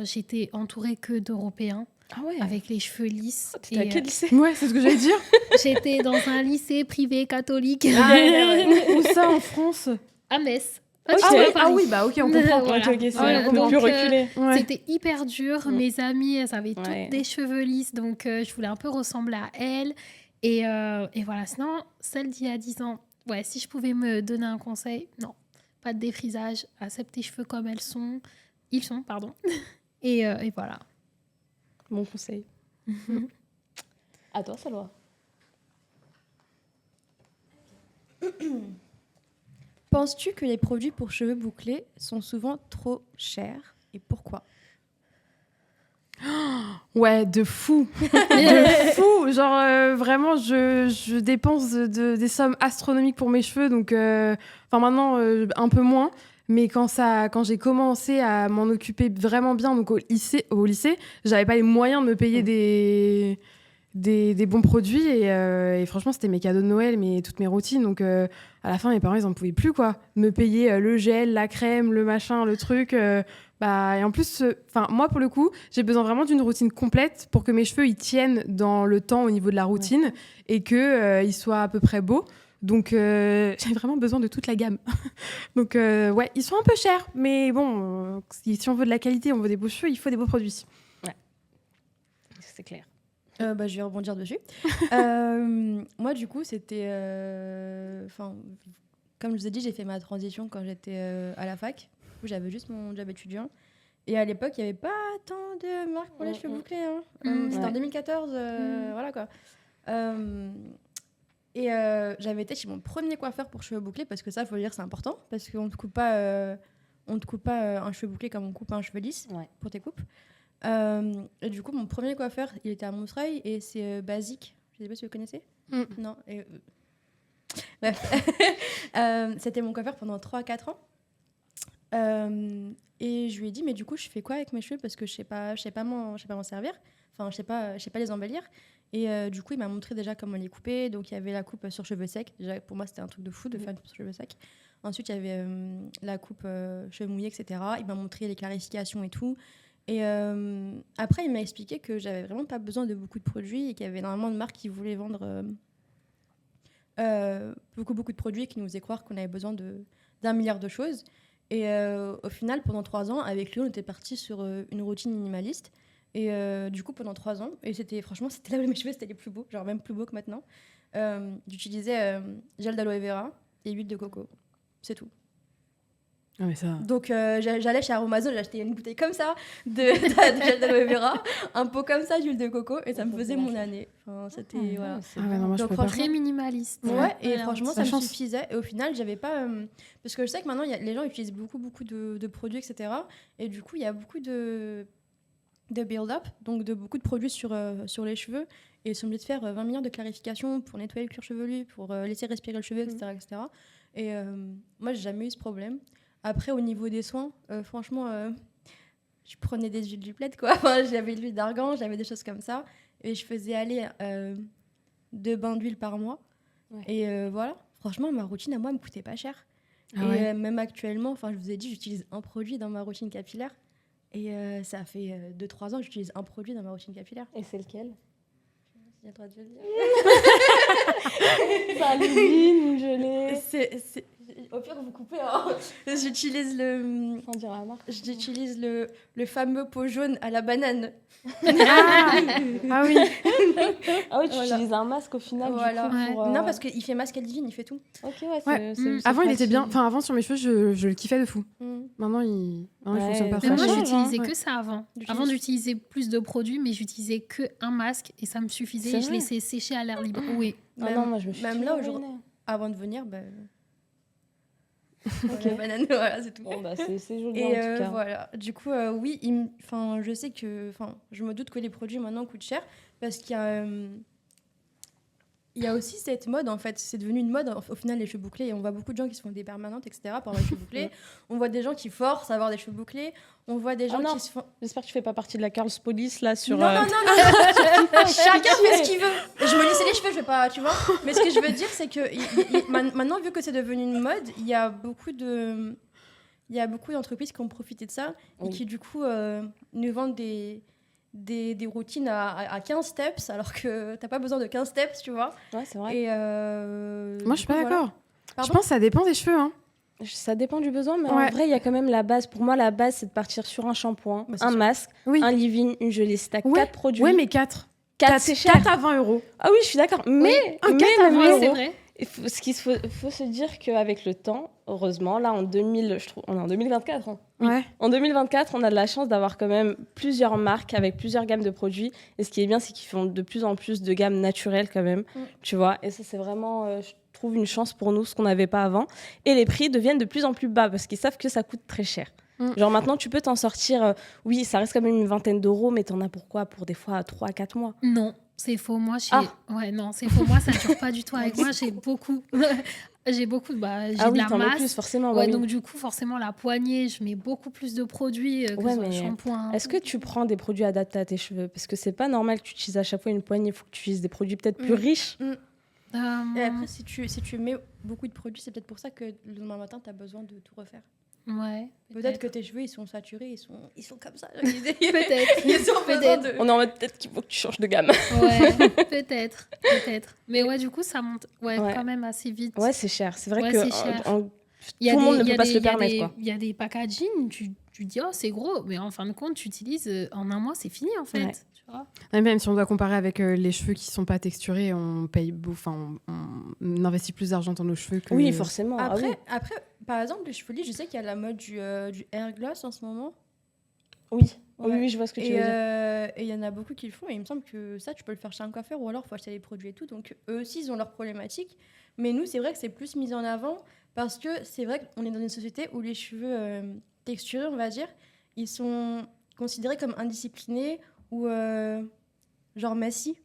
j'étais entourée que d'Européens Ah ouais. avec les cheveux lisses. T'étais à Et, quel lycée? Ouais, c'est ce que j'allais dire. j'étais dans un lycée privé catholique Où ça en France? à Metz. Ok. Tu vois, Ah Paris. oui, bah ok, on comprend. Voilà. Ok, c'est Voilà, un peu donc, plus reculé. Ouais. C'était hyper dur. Mes amies, elles avaient toutes Ouais. des cheveux lisses, donc je voulais un peu ressembler à elles. Et voilà, sinon, celle d'il y a 10 ans, ouais, si je pouvais me donner un conseil, non, pas de défrisage, accepte tes cheveux comme ils sont, pardon. Et voilà. Bon conseil. À toi, Salwa. Penses-tu que les produits pour cheveux bouclés sont souvent trop chers et pourquoi? Ouais, de fou. De fou. Genre, vraiment, je dépense des sommes astronomiques pour mes cheveux. Donc, maintenant, un peu moins. Mais quand j'ai commencé à m'en occuper vraiment bien, donc au lycée, j'avais pas les moyens de me payer des bons produits. Et franchement, c'était mes cadeaux de Noël, toutes mes routines. Donc, à la fin, mes parents, ils en pouvaient plus, quoi. Me payer le gel, la crème, le machin, le truc. Et en plus, moi, pour le coup, j'ai besoin vraiment d'une routine complète pour que mes cheveux ils tiennent dans le temps au niveau de la routine et qu'ils soient à peu près beaux. Donc, j'ai vraiment besoin de toute la gamme. Donc, ouais, ils sont un peu chers. Mais bon, si on veut de la qualité, on veut des beaux cheveux, il faut des beaux produits. C'est clair. Je vais rebondir dessus. Moi, du coup, c'était... comme je vous ai dit, j'ai fait ma transition quand j'étais à la fac. Du coup, j'avais juste mon job étudiant. Et à l'époque, il n'y avait pas tant de marques pour les cheveux bouclés. Hein. C'était en 2014, voilà quoi. J'avais été chez mon premier coiffeur pour cheveux bouclés parce que ça, il faut le dire, c'est important. Parce qu'on ne te coupe pas, un cheveu bouclé comme on coupe un cheveu lisse pour tes coupes. Et du coup, mon premier coiffeur, il était à Montreuil et c'est Basique. Je ne sais pas si vous connaissez. Non. Bref. C'était mon coiffeur pendant 3-4 ans. Et je lui ai dit, mais du coup, je fais quoi avec mes cheveux parce que je sais pas m'en servir. Enfin, je sais pas les embellir. Et du coup, il m'a montré déjà comment les couper. Donc, il y avait la coupe sur cheveux secs. Déjà, pour moi, c'était un truc de fou de faire une coupe sur cheveux secs. Ensuite, il y avait la coupe cheveux mouillés, etc. Il m'a montré les clarifications et tout. Et après, il m'a expliqué que j'avais vraiment pas besoin de beaucoup de produits et qu'il y avait énormément de marques qui voulaient vendre beaucoup de produits et qui nous faisaient croire qu'on avait besoin d'un milliard de choses. Et au final, pendant 3 ans, avec lui, on était parti sur une routine minimaliste. Et du coup, pendant 3 ans, et franchement, c'était là où mes cheveux étaient les plus beaux, genre même plus beaux que maintenant. J'utilisais gel d'aloe vera et huile de coco. C'est tout. Ah, mais ça... Donc j'allais chez Aromazone, j'achetais une bouteille comme ça de gel d'aloe vera, un pot comme ça d'huile de coco et ça me faisait mon année. Enfin, c'était voilà. Moi, donc Très minimaliste. Ouais, et Voilà, franchement on ça dit. me suffisait. Et au final j'avais pas parce que je sais que maintenant les gens utilisent beaucoup de produits, etc. Et du coup il y a beaucoup de build-up, donc de beaucoup de produits sur les cheveux. Et ils sont obligés de faire 20 millions de clarifications pour nettoyer le cuir chevelu, pour laisser respirer le cheveu, etc. etc. Et moi j'ai jamais eu ce problème. Après, au niveau des soins, franchement, je prenais des huiles du bled, quoi. Enfin, j'avais de l'huile d'argan, j'avais des choses comme ça. Et je faisais aller 2 bains d'huile par mois. Ouais. Et voilà, franchement, ma routine à moi me coûtait pas cher. Même actuellement, je vous ai dit, j'utilise un produit dans ma routine capillaire. Et ça fait 2-3 ans que j'utilise un produit dans ma routine capillaire. Et c'est lequel? J'ai le droit de le dire. Ça illumine, gelé. Au pire, vous coupez. Hein. J'utilise le. Sans dire la marque. J'utilise le fameux pot jaune à la banane. Ah oui. Ah oui, tu utilises un masque au final. Voilà. Du coup, pour, Non, parce qu'il fait masque à divine, il fait tout. Ok, Ouais. c'est Avant, il pratique. était bien. Enfin, avant, sur mes cheveux, je le kiffais de fou. Maintenant, il fonctionne pas Mais moi, trop. j'utilisais que ça avant. Avant d'utiliser plus de produits, mais j'utilisais que un masque et ça me suffisait. Et je laissais sécher à l'air libre. Oui. Non, moi, je me suis même là, aujourd'hui, avant de venir, ok, banane, voilà, c'est tout. Bon, c'est joli et en tout cas. voilà, du coup, oui, je sais que, je me doute que les produits maintenant coûtent cher parce qu'il y a il y a aussi cette mode, en fait. C'est devenu une mode, au final, les cheveux bouclés. Et on voit beaucoup de gens qui se font des permanentes, etc. pour avoir les cheveux bouclés. On voit des gens qui forcent à avoir des cheveux bouclés. On voit des gens non. qui se font... J'espère que tu fais pas partie de la Curls Police là sur. Non, non, non. Chacun fait ce qu'il veut. Je me lissais les cheveux, je vais pas, tu vois. Mais ce que je veux dire, c'est que maintenant, vu que c'est devenu une mode, il y a beaucoup d'entreprises qui ont profité de ça et qui, du coup, nous vendent des routines à 15 steps, alors que t'as pas besoin de 15 steps, tu vois. Ouais, c'est vrai. Et Moi, je suis pas d'accord. Pardon. Je pense que ça dépend des cheveux. Hein. Ça dépend du besoin, mais Ouais. en vrai, il y a quand même la base. Pour moi, la base, c'est de partir sur un shampoing, Bah, c'est un sûr. masque, Oui. un leave-in, une gelée. Si t'as Ouais. 4 produits, Ouais, mais 4. 4 c'est cher. 4 à 20 euros. Ah oui, je suis d'accord. Mais, Un mais, 4 à mais, 20 Oui, euros. c'est vrai. il faut se dire qu'avec le temps, heureusement, là, on est en 2024. Hein. Ouais. En 2024, on a de la chance d'avoir quand même plusieurs marques avec plusieurs gammes de produits. Et ce qui est bien, c'est qu'ils font de plus en plus de gammes naturelles quand même, tu vois. Et ça, c'est vraiment, je trouve, une chance pour nous, ce qu'on n'avait pas avant. Et les prix deviennent de plus en plus bas parce qu'ils savent que ça coûte très cher. Genre maintenant, tu peux t'en sortir, oui, ça reste quand même une vingtaine d'euros, mais t'en as pour quoi? Pour des fois 3 à 4 mois. Non, c'est faux. Moi, ouais, non, c'est faux. Moi, ça dure pas du tout avec moi. J'ai beaucoup j'ai Ah de oui, la t'en mets masse. plus, forcément. Ouais, bah oui. donc du coup, forcément, la poignée, je mets beaucoup plus de produits que Ouais, sur le mais shampoing. Est-ce que tu prends des produits adaptés à tes cheveux? Parce que c'est pas normal que tu utilises à chaque fois une poignée. Il faut que tu utilises des produits peut-être plus riches. Et après, si tu mets beaucoup de produits, c'est peut-être pour ça que le lendemain matin, tu as besoin de tout refaire. Ouais, Peut-être que tes cheveux, ils sont saturés, ils sont comme ça. peut-être. Ils ont besoin de... On est en mode peut-être qu'il faut que tu changes de gamme. Ouais, peut-être. Mais ouais, du coup, ça monte Ouais. quand même assez vite. Ouais, c'est cher. C'est vrai Ouais, que c'est cher. tout le monde ne peut pas se le permettre. Quoi. Il y a des packaging, tu dis, oh, c'est gros, mais en fin de compte, tu utilises en un mois, c'est fini en fait. Ouais. Tu vois. Et même si on doit comparer avec les cheveux qui sont pas texturés, on paye, on investit plus d'argent dans nos cheveux que. Oui, forcément. Après, par exemple, les cheveux lisses, je sais qu'il y a la mode du hair gloss en ce moment. Oui. Ouais. Oui, je vois ce que tu veux dire. Et il y en a beaucoup qui le font. Et il me semble que ça, tu peux le faire chez un coiffeur ou alors il faut acheter les produits et tout. Donc eux aussi, ils ont leurs problématiques. Mais nous, c'est vrai que c'est plus mis en avant parce que c'est vrai qu'on est dans une société où les cheveux texturés, on va dire, ils sont considérés comme indisciplinés ou genre massifs.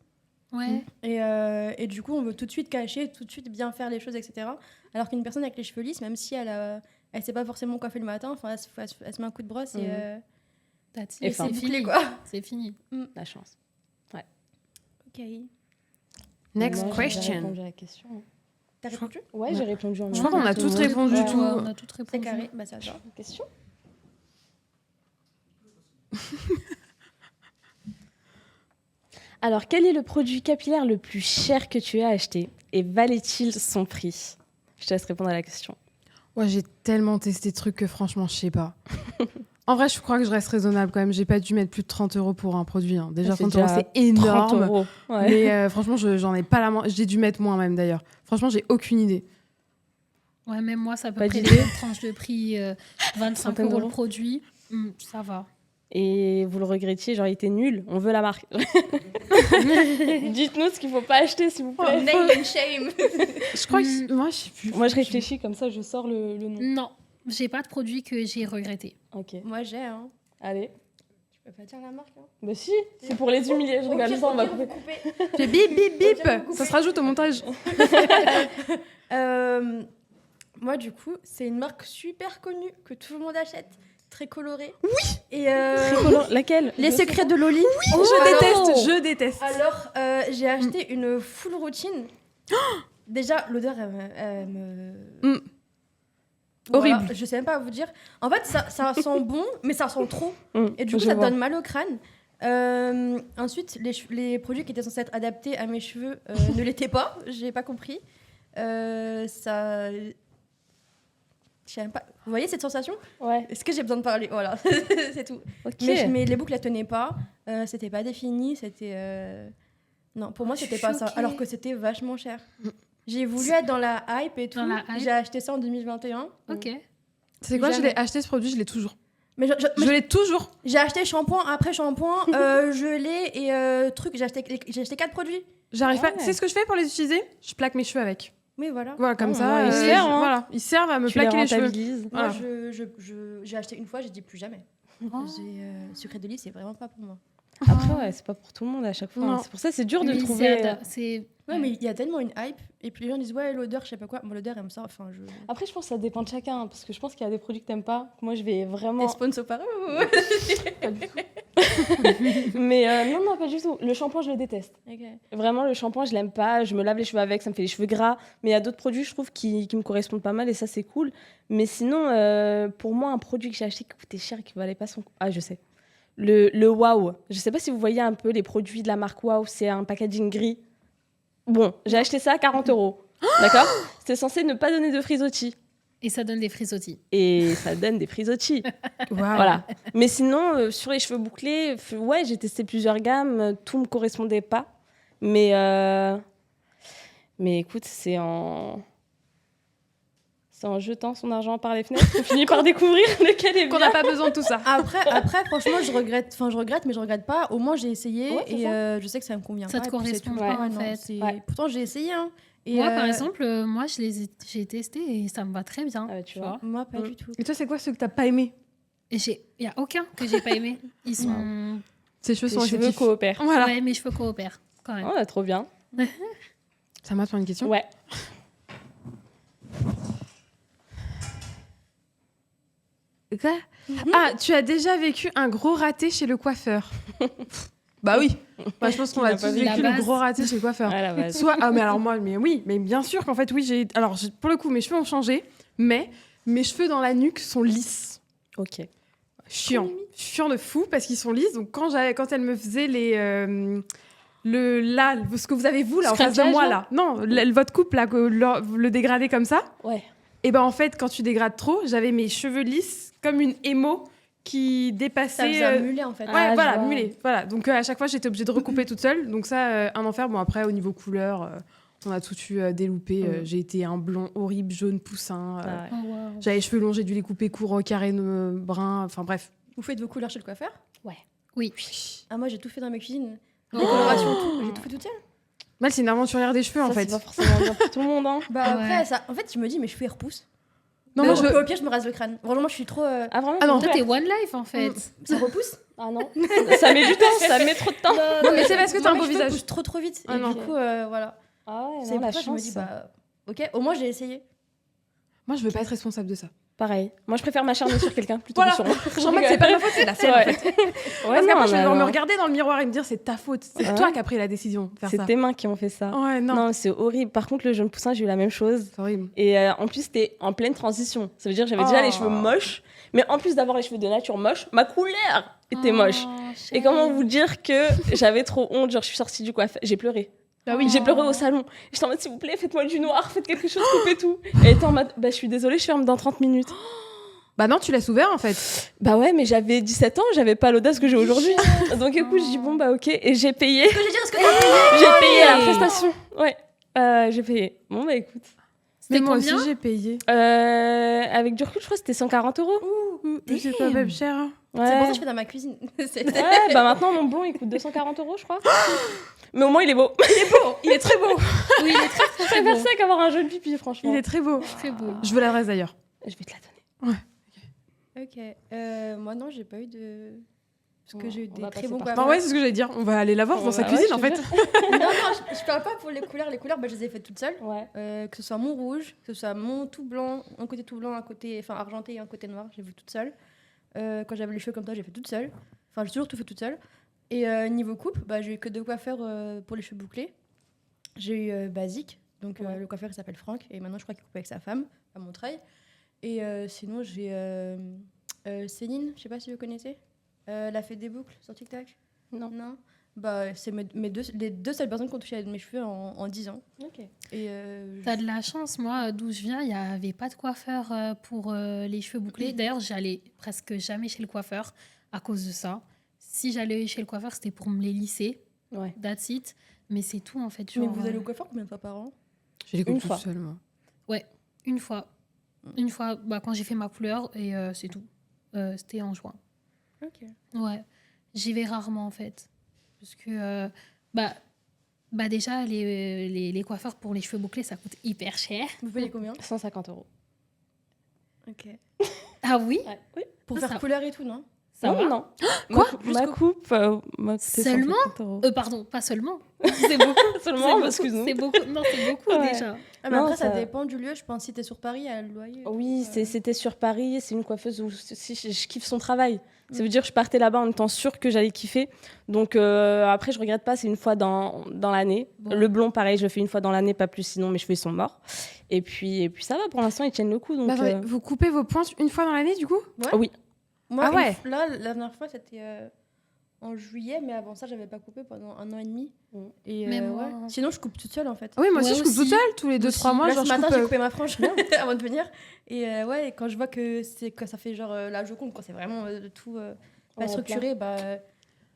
Ouais. Et du coup, on veut tout de suite cacher, tout de suite bien faire les choses, etc. Alors qu'une personne avec les cheveux lisses, même si elle sait pas forcément coiffer le matin, enfin, elle se met un coup de brosse et Et fin. c'est bouclé, fini. quoi. C'est fini. La chance. Ok. Next Moi, j'ai question. répondu à la question. T'as répondu? Ouais, j'ai répondu en Je crois qu'on a toutes répondu Ouais. tout. On a toutes C'est répondu. carré, bah ça va. Question. Alors, quel est le produit capillaire le plus cher que tu aies acheté et valait-il son prix? Je te laisse répondre à la question. Ouais, j'ai tellement testé de trucs que franchement, je sais pas. En vrai, je crois que je reste raisonnable quand même. J'ai pas dû mettre plus de 30 euros pour un produit. Hein. Déjà, C'est 30 euros, déjà c'est énorme. 30 euros. Ouais. Mais franchement, j'en ai pas la main. J'ai dû mettre moins même d'ailleurs. Franchement, j'ai aucune idée. Ouais, même moi, ça peut Pas près d'idée. une tranche de prix, 25 Centaine euros le d'euros. produit. Ça va. Et vous le regrettiez, genre il était nul, on veut la marque. Dites-nous ce qu'il faut pas acheter, s'il vous plaît. Name and shame. Je crois que moi, je sais plus. Moi, je réfléchis comme ça, je sors le nom. Non, j'ai pas de produit que j'ai regretté. Ok, Moi, j'ai, hein. allez. Tu peux pas dire la marque, hein. Bah si, c'est pour les humilier, je rigole. Ça, on va couper. J'ai bip bip bip. Faut bien Ça se rajoute au montage. Moi, du coup, c'est une marque super connue que tout le monde achète, très colorée. Oui. Et Laquelle? Les secrets de Loli. Je déteste. Alors, j'ai acheté une full routine. Déjà, l'odeur, elle me... Horrible. Voilà, je sais même pas vous dire. En fait, ça sent bon, mais ça sent trop. Et du coup, Je ça vois. donne mal au crâne. Ensuite, les produits qui étaient censés être adaptés à mes cheveux ne l'étaient pas. J'ai pas compris. Ça... Je sais même pas. Vous voyez cette sensation? Ouais, Est-ce que j'ai besoin de parler? Voilà, c'est tout. ok. Mais les boucles, elles tenaient pas. C'était pas défini. C'était... Non, pour moi, Je suis c'était pas ça. choquée. Alors que c'était vachement cher. J'ai voulu être dans la hype et tout. Dans la hype. J'ai acheté ça en 2021. Ok. C'est quoi? Je Jamais. l'ai acheté ce produit, je l'ai toujours. Mais Je l'ai toujours. j'ai acheté shampoing après shampoing, gelé et truc. J'ai acheté 4 produits. J'arrive pas. Ouais. Tu sais ce que je fais pour les utiliser? Je plaque mes cheveux avec. Oui, voilà. Voilà, comme Oh, ça. ouais, ils servent, hein. Voilà, ils servent à me Tu les plaquer les cheveux. rentabilises. Moi, Voilà. j'ai acheté une fois, j'ai dit plus jamais. Oh. Sucré de lit, c'est vraiment pas pour moi. Après, ouais, c'est pas pour tout le monde à chaque fois. Non. Hein. C'est pour ça c'est dur de Oui, trouver. c'est Ouais, mais il y a tellement une hype. Et puis les gens disent, ouais, l'odeur, je sais pas quoi. Moi, l'odeur, elle me sort. Enfin, je. Après, je pense que ça dépend de chacun. Hein, parce que je pense qu'il y a des produits que t'aimes pas. Moi, je vais vraiment. T'es sponsor par eux ou... Mais non, pas du tout. Le shampoing, je le déteste. Ok. Vraiment, le shampoing, je l'aime pas. Je me lave les cheveux avec, ça me fait les cheveux gras. Mais il y a d'autres produits, je trouve, qui me correspondent pas mal et ça, c'est cool. Mais sinon, pour moi, un produit que j'ai acheté qui coûtait cher et qui valait pas son. Ah, je sais. Le Wow. Je sais pas si vous voyez un peu les produits de la marque Wow. C'est un packaging gris. Bon, j'ai acheté ça à 40 €. D'accord. C'était censé ne pas donner de frisottis. Et ça donne des frisottis. Et ça donne des frisottis. Waouh. Voilà. Mais sinon, sur les cheveux bouclés, ouais, j'ai testé plusieurs gammes, tout me correspondait pas. Mais écoute, c'est en jetant son argent par les fenêtres qu'on finit par découvrir lequel est Qu'on bien. n'a pas besoin de tout ça. Après, franchement, je regrette, mais je regrette pas. Au moins, j'ai essayé Ouais, c'est et ça. je sais que ça me convient Ça pas. te et puis c'est correspond tout. pas, en non, fait. Ouais. Pourtant, j'ai essayé. Hein. Et Moi, par exemple, j'ai testé et ça me va très bien. Ah bah, tu vois. Moi, pas Mm. du tout. Et toi, c'est quoi ceux que t'as pas aimé? Et il n'y a aucun que j'ai pas aimé. Ils sont. Ces cheveux sont Les cheveux esthétiques. coopèrent. Voilà. Ouais, mes cheveux coopèrent quand même. Oh, trop bien. Ça m'a fait une question. Ouais. Quoi? Ah, tu as déjà vécu un gros raté chez le coiffeur? Bah oui. Bah, je pense qu'on Qui a n'a pas tous vu vécu la le base. gros raté chez le coiffeur. À la base. Soit, ah mais alors moi, mais oui, mais bien sûr qu'en fait oui, pour le coup, mes cheveux ont changé, mais mes cheveux dans la nuque sont lisses. Ok. Chiant de fou parce qu'ils sont lisses. Donc quand elle me faisait ce que vous avez vous là en face de Scratchage, moi là là, non, votre coupe là, le dégradé comme ça. Ouais. Et ben en fait, quand tu dégrades trop, j'avais mes cheveux lisses comme une émo qui Ça dépassait. faisait un mulet, en fait. Ouais, Ah, voilà, je vois. mulet. Voilà. Donc à chaque fois, j'étais obligée de recouper toute seule. Donc ça, un enfer. Bon, après, au niveau couleur, on a tout eu déloupé. J'ai été un blond horrible, jaune poussin. Ah ouais. Oh, wow. J'avais les cheveux longs, j'ai dû les couper court, carré, brun. Enfin bref. Vous faites vos couleurs chez le coiffeur? Oui. Ah, moi, j'ai tout fait dans ma cuisine. Oh. Décoloration, tout. J'ai tout fait toute seule. Mal, c'est une aventurière des cheveux en Ça, fait. c'est pas forcément bien pour tout le monde. Hein. Bah, Ouais. après, ça... en fait, je me dis, mes cheveux, ils repoussent. Non, Mais moi je. au pire, je me rase le crâne. Vraiment, je suis trop. Ah, vraiment Ah non. Toi, t'es One Life en fait. Ça repousse? Ah non. Ça met du temps, ça met trop de temps. Non, mais c'est parce que t'as un mes beau cheveux visage. poussent trop vite. Ah Et non. du coup, voilà. Ah ouais, C'est non, la pour ça que je me chance. dis, bah, ok, au moins, j'ai essayé. Moi, je veux pas être responsable de ça. Pareil. Moi, je préfère m'acharner sur quelqu'un plutôt Voilà. que sur moi. En fait, c'est pas ma faute, c'est la sienne en Ouais. fait. Ouais, Parce non, qu'après, je vais non, devoir me non. regarder dans le miroir et me dire c'est ta faute. C'est Ouais. toi qui as pris la décision de faire C'est ça. tes mains qui ont fait ça. Ouais, non. Non, c'est horrible. Par contre, le jeune poussin, j'ai eu la même chose. C'est horrible. Et en plus, c'était en pleine transition. Ça veut dire que j'avais déjà les cheveux moches. Mais en plus d'avoir les cheveux de nature moches, ma couleur était moche. Et comment vous dire que j'avais trop honte. Genre, je suis sortie du coiffeur. J'ai pleuré. Bah oui. J'ai pleuré au salon. J'étais en mode, s'il vous plaît, faites-moi du noir, faites quelque chose, coupez tout. Et elle était en mode, bah, je suis désolée, je ferme dans 30 minutes. Bah non, tu laisses ouvert en fait. Bah ouais, mais j'avais 17 ans, j'avais pas l'audace que j'ai aujourd'hui. Donc écoute, je dis bon bah ok, et j'ai payé. Je veux dire, est-ce que t'as payé? J'ai payé la prestation. Ouais, j'ai payé. Bon bah écoute. Mais C'était moi combien? aussi, j'ai payé. Avec du recul, je crois que c'était 140 €. C'est pas même cher. Hein. Ouais. C'est pour ça que je fais dans ma cuisine. C'est- Ouais, bah maintenant mon bon il coûte 240 €, je crois. Mais au moins il est beau. Il est très beau. Oui, il est très Je très préfère beau. ça qu'avoir un jeune pipi, franchement. Il est très beau. Très beau. Je veux l'adresse d'ailleurs. Je vais te la donner. Ok. Moi, non, j'ai pas eu de. Parce que Bon, j'ai eu on des va très passer bons par- Bah coiffeurs. ouais, c'est ce que j'allais dire. On va aller la voir dans sa Ouais, cuisine je en te fait. jure. Non, je parle pas pour les couleurs. Les couleurs, bah, je les ai faites toutes seules. Ouais. Que ce soit mon rouge, que ce soit mon tout blanc, un côté tout blanc, un côté enfin, argenté et un côté noir, j'ai vu toute seule. Quand j'avais les cheveux comme toi, j'ai fait toute seule. Enfin, j'ai toujours tout fait toute seule. Et niveau coupe, bah, j'ai eu que deux coiffeurs pour les cheveux bouclés. J'ai eu Basique, donc Ouais. le coiffeur il s'appelle Franck, et maintenant je crois qu'il coupe avec sa femme à Montreuil. Et sinon, j'ai Céline, je sais pas si vous connaissez. Elle a fait des boucles sur TikTok. Non. Non. Bah, c'est les deux seules personnes qui ont touché à mes cheveux en 10 ans. Ok. Et T'as de la chance, moi, d'où je viens, il n'y avait pas de coiffeur pour les cheveux bouclés. D'ailleurs, j'allais presque jamais chez le coiffeur à cause de ça. Si j'allais chez le coiffeur, c'était pour me les lisser, Ouais. that's it. Mais c'est tout, en fait. mais genre, vous allez au coiffeur combien de fois par an? J'ai les Une coupes toute fois. seule moi. Une fois. Une fois, bah, quand j'ai fait ma couleur, et c'est tout. C'était en juin. Ok. Ouais. J'y vais rarement, en fait. Parce que, bah déjà, les coiffeurs pour les cheveux bouclés, ça coûte hyper cher. Vous payez combien? 150 €. Ok. Ah oui? Oui. Pour Ah, faire ça- couleur et tout, non? Ça va non. Quoi Ma coupe m'a coûté Seulement 150 €. Pardon, pas seulement. C'est beaucoup. Seulement, C'est excuse-nous. beaucoup. C'est beaucoup. Non, c'est beaucoup Ouais. déjà. Ah, mais Non, après, ça ça- dépend du lieu. Je pense si t'es sur Paris, il y a le loyer. Oui, c'était sur Paris. C'est une coiffeuse où si, je kiffe son travail. Ça Mm. veut dire que je partais là-bas en étant sûre que j'allais kiffer. Donc après, je regrette pas. C'est une fois dans l'année. Bon. Le blond, pareil, je le fais une fois dans l'année, pas plus. Sinon, mes cheveux ils sont morts. Et puis ça va. Pour l'instant, ils tiennent le coup. Donc Bah, attendez, vous coupez vos pointes une fois dans l'année, du coup? oui. Moi, Ah ouais. là, la dernière fois, c'était en juillet, mais avant ça, j'avais pas coupé pendant 1 an et demi. Mm. Et Mais moi- ouais. Sinon, je coupe toute seule en fait. Oui, moi aussi, Ouais, je coupe aussi. toute seule, tous les 2-3 mois. Là, Genre, ce je matin, coupe, j'ai coupé ma frange avant de venir. Et ouais, quand je vois que ça fait genre la Joconde, quand c'est vraiment tout pas Ouais, structuré, bah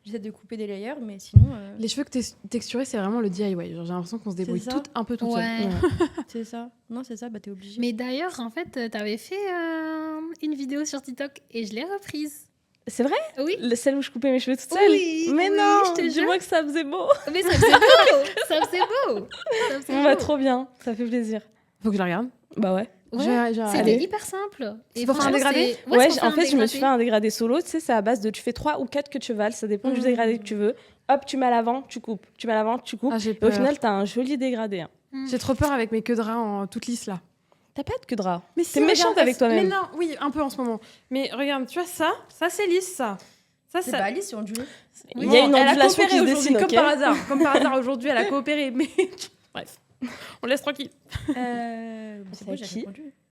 j'essaie de couper des layers, mais sinon Les cheveux que texturés, c'est vraiment le DIY. Genre, j'ai l'impression qu'on se débrouille ça. toutes un peu toutes Ouais. seules. c'est ça. Non, c'est ça, bah t'es obligé. Mais d'ailleurs, en fait, t'avais fait une vidéo sur TikTok et je l'ai reprise. C'est vrai Oui. Celle où je coupais mes cheveux toute seule. Oui, Mais oui, non, je te jure. dis-moi que ça faisait beau. Mais ça faisait beau. Ça faisait beau. Ça faisait On va beau. trop bien. Ça fait plaisir. Faut que je la regarde. Bah ouais. Ouais. J'ai- C'était Allez. hyper simple. C'est pour faire un franchement, dégradé c'est- Ouais, c'est pour en faire un fait, je me suis fait dégradé. un dégradé solo. Tu sais, c'est à base de tu fais 3 ou 4 queues de cheval. Ça dépend du dégradé que tu veux. Hop, tu mets à l'avant, tu coupes. Tu mets à l'avant, tu coupes. Ah, j'ai Et au peur. final, t'as un joli dégradé. Hein. J'ai trop peur avec mes queues de rat en toute lisse là. T'as pas de queue de rat. Mais T'es méchante avec toi-même. Mais non, oui, un peu en ce moment. Mais regarde, tu vois ça c'est lisse ça. Ça, C'est ça. pas Alice, c'est ondulé. Il y a une Elle a ondulation coopéré qui se aujourd'hui, dessine, comme ok par hasard. Comme par hasard aujourd'hui, elle a coopéré. Mais bref, on laisse tranquille. C'est C'est beau, j'ai qui répondu.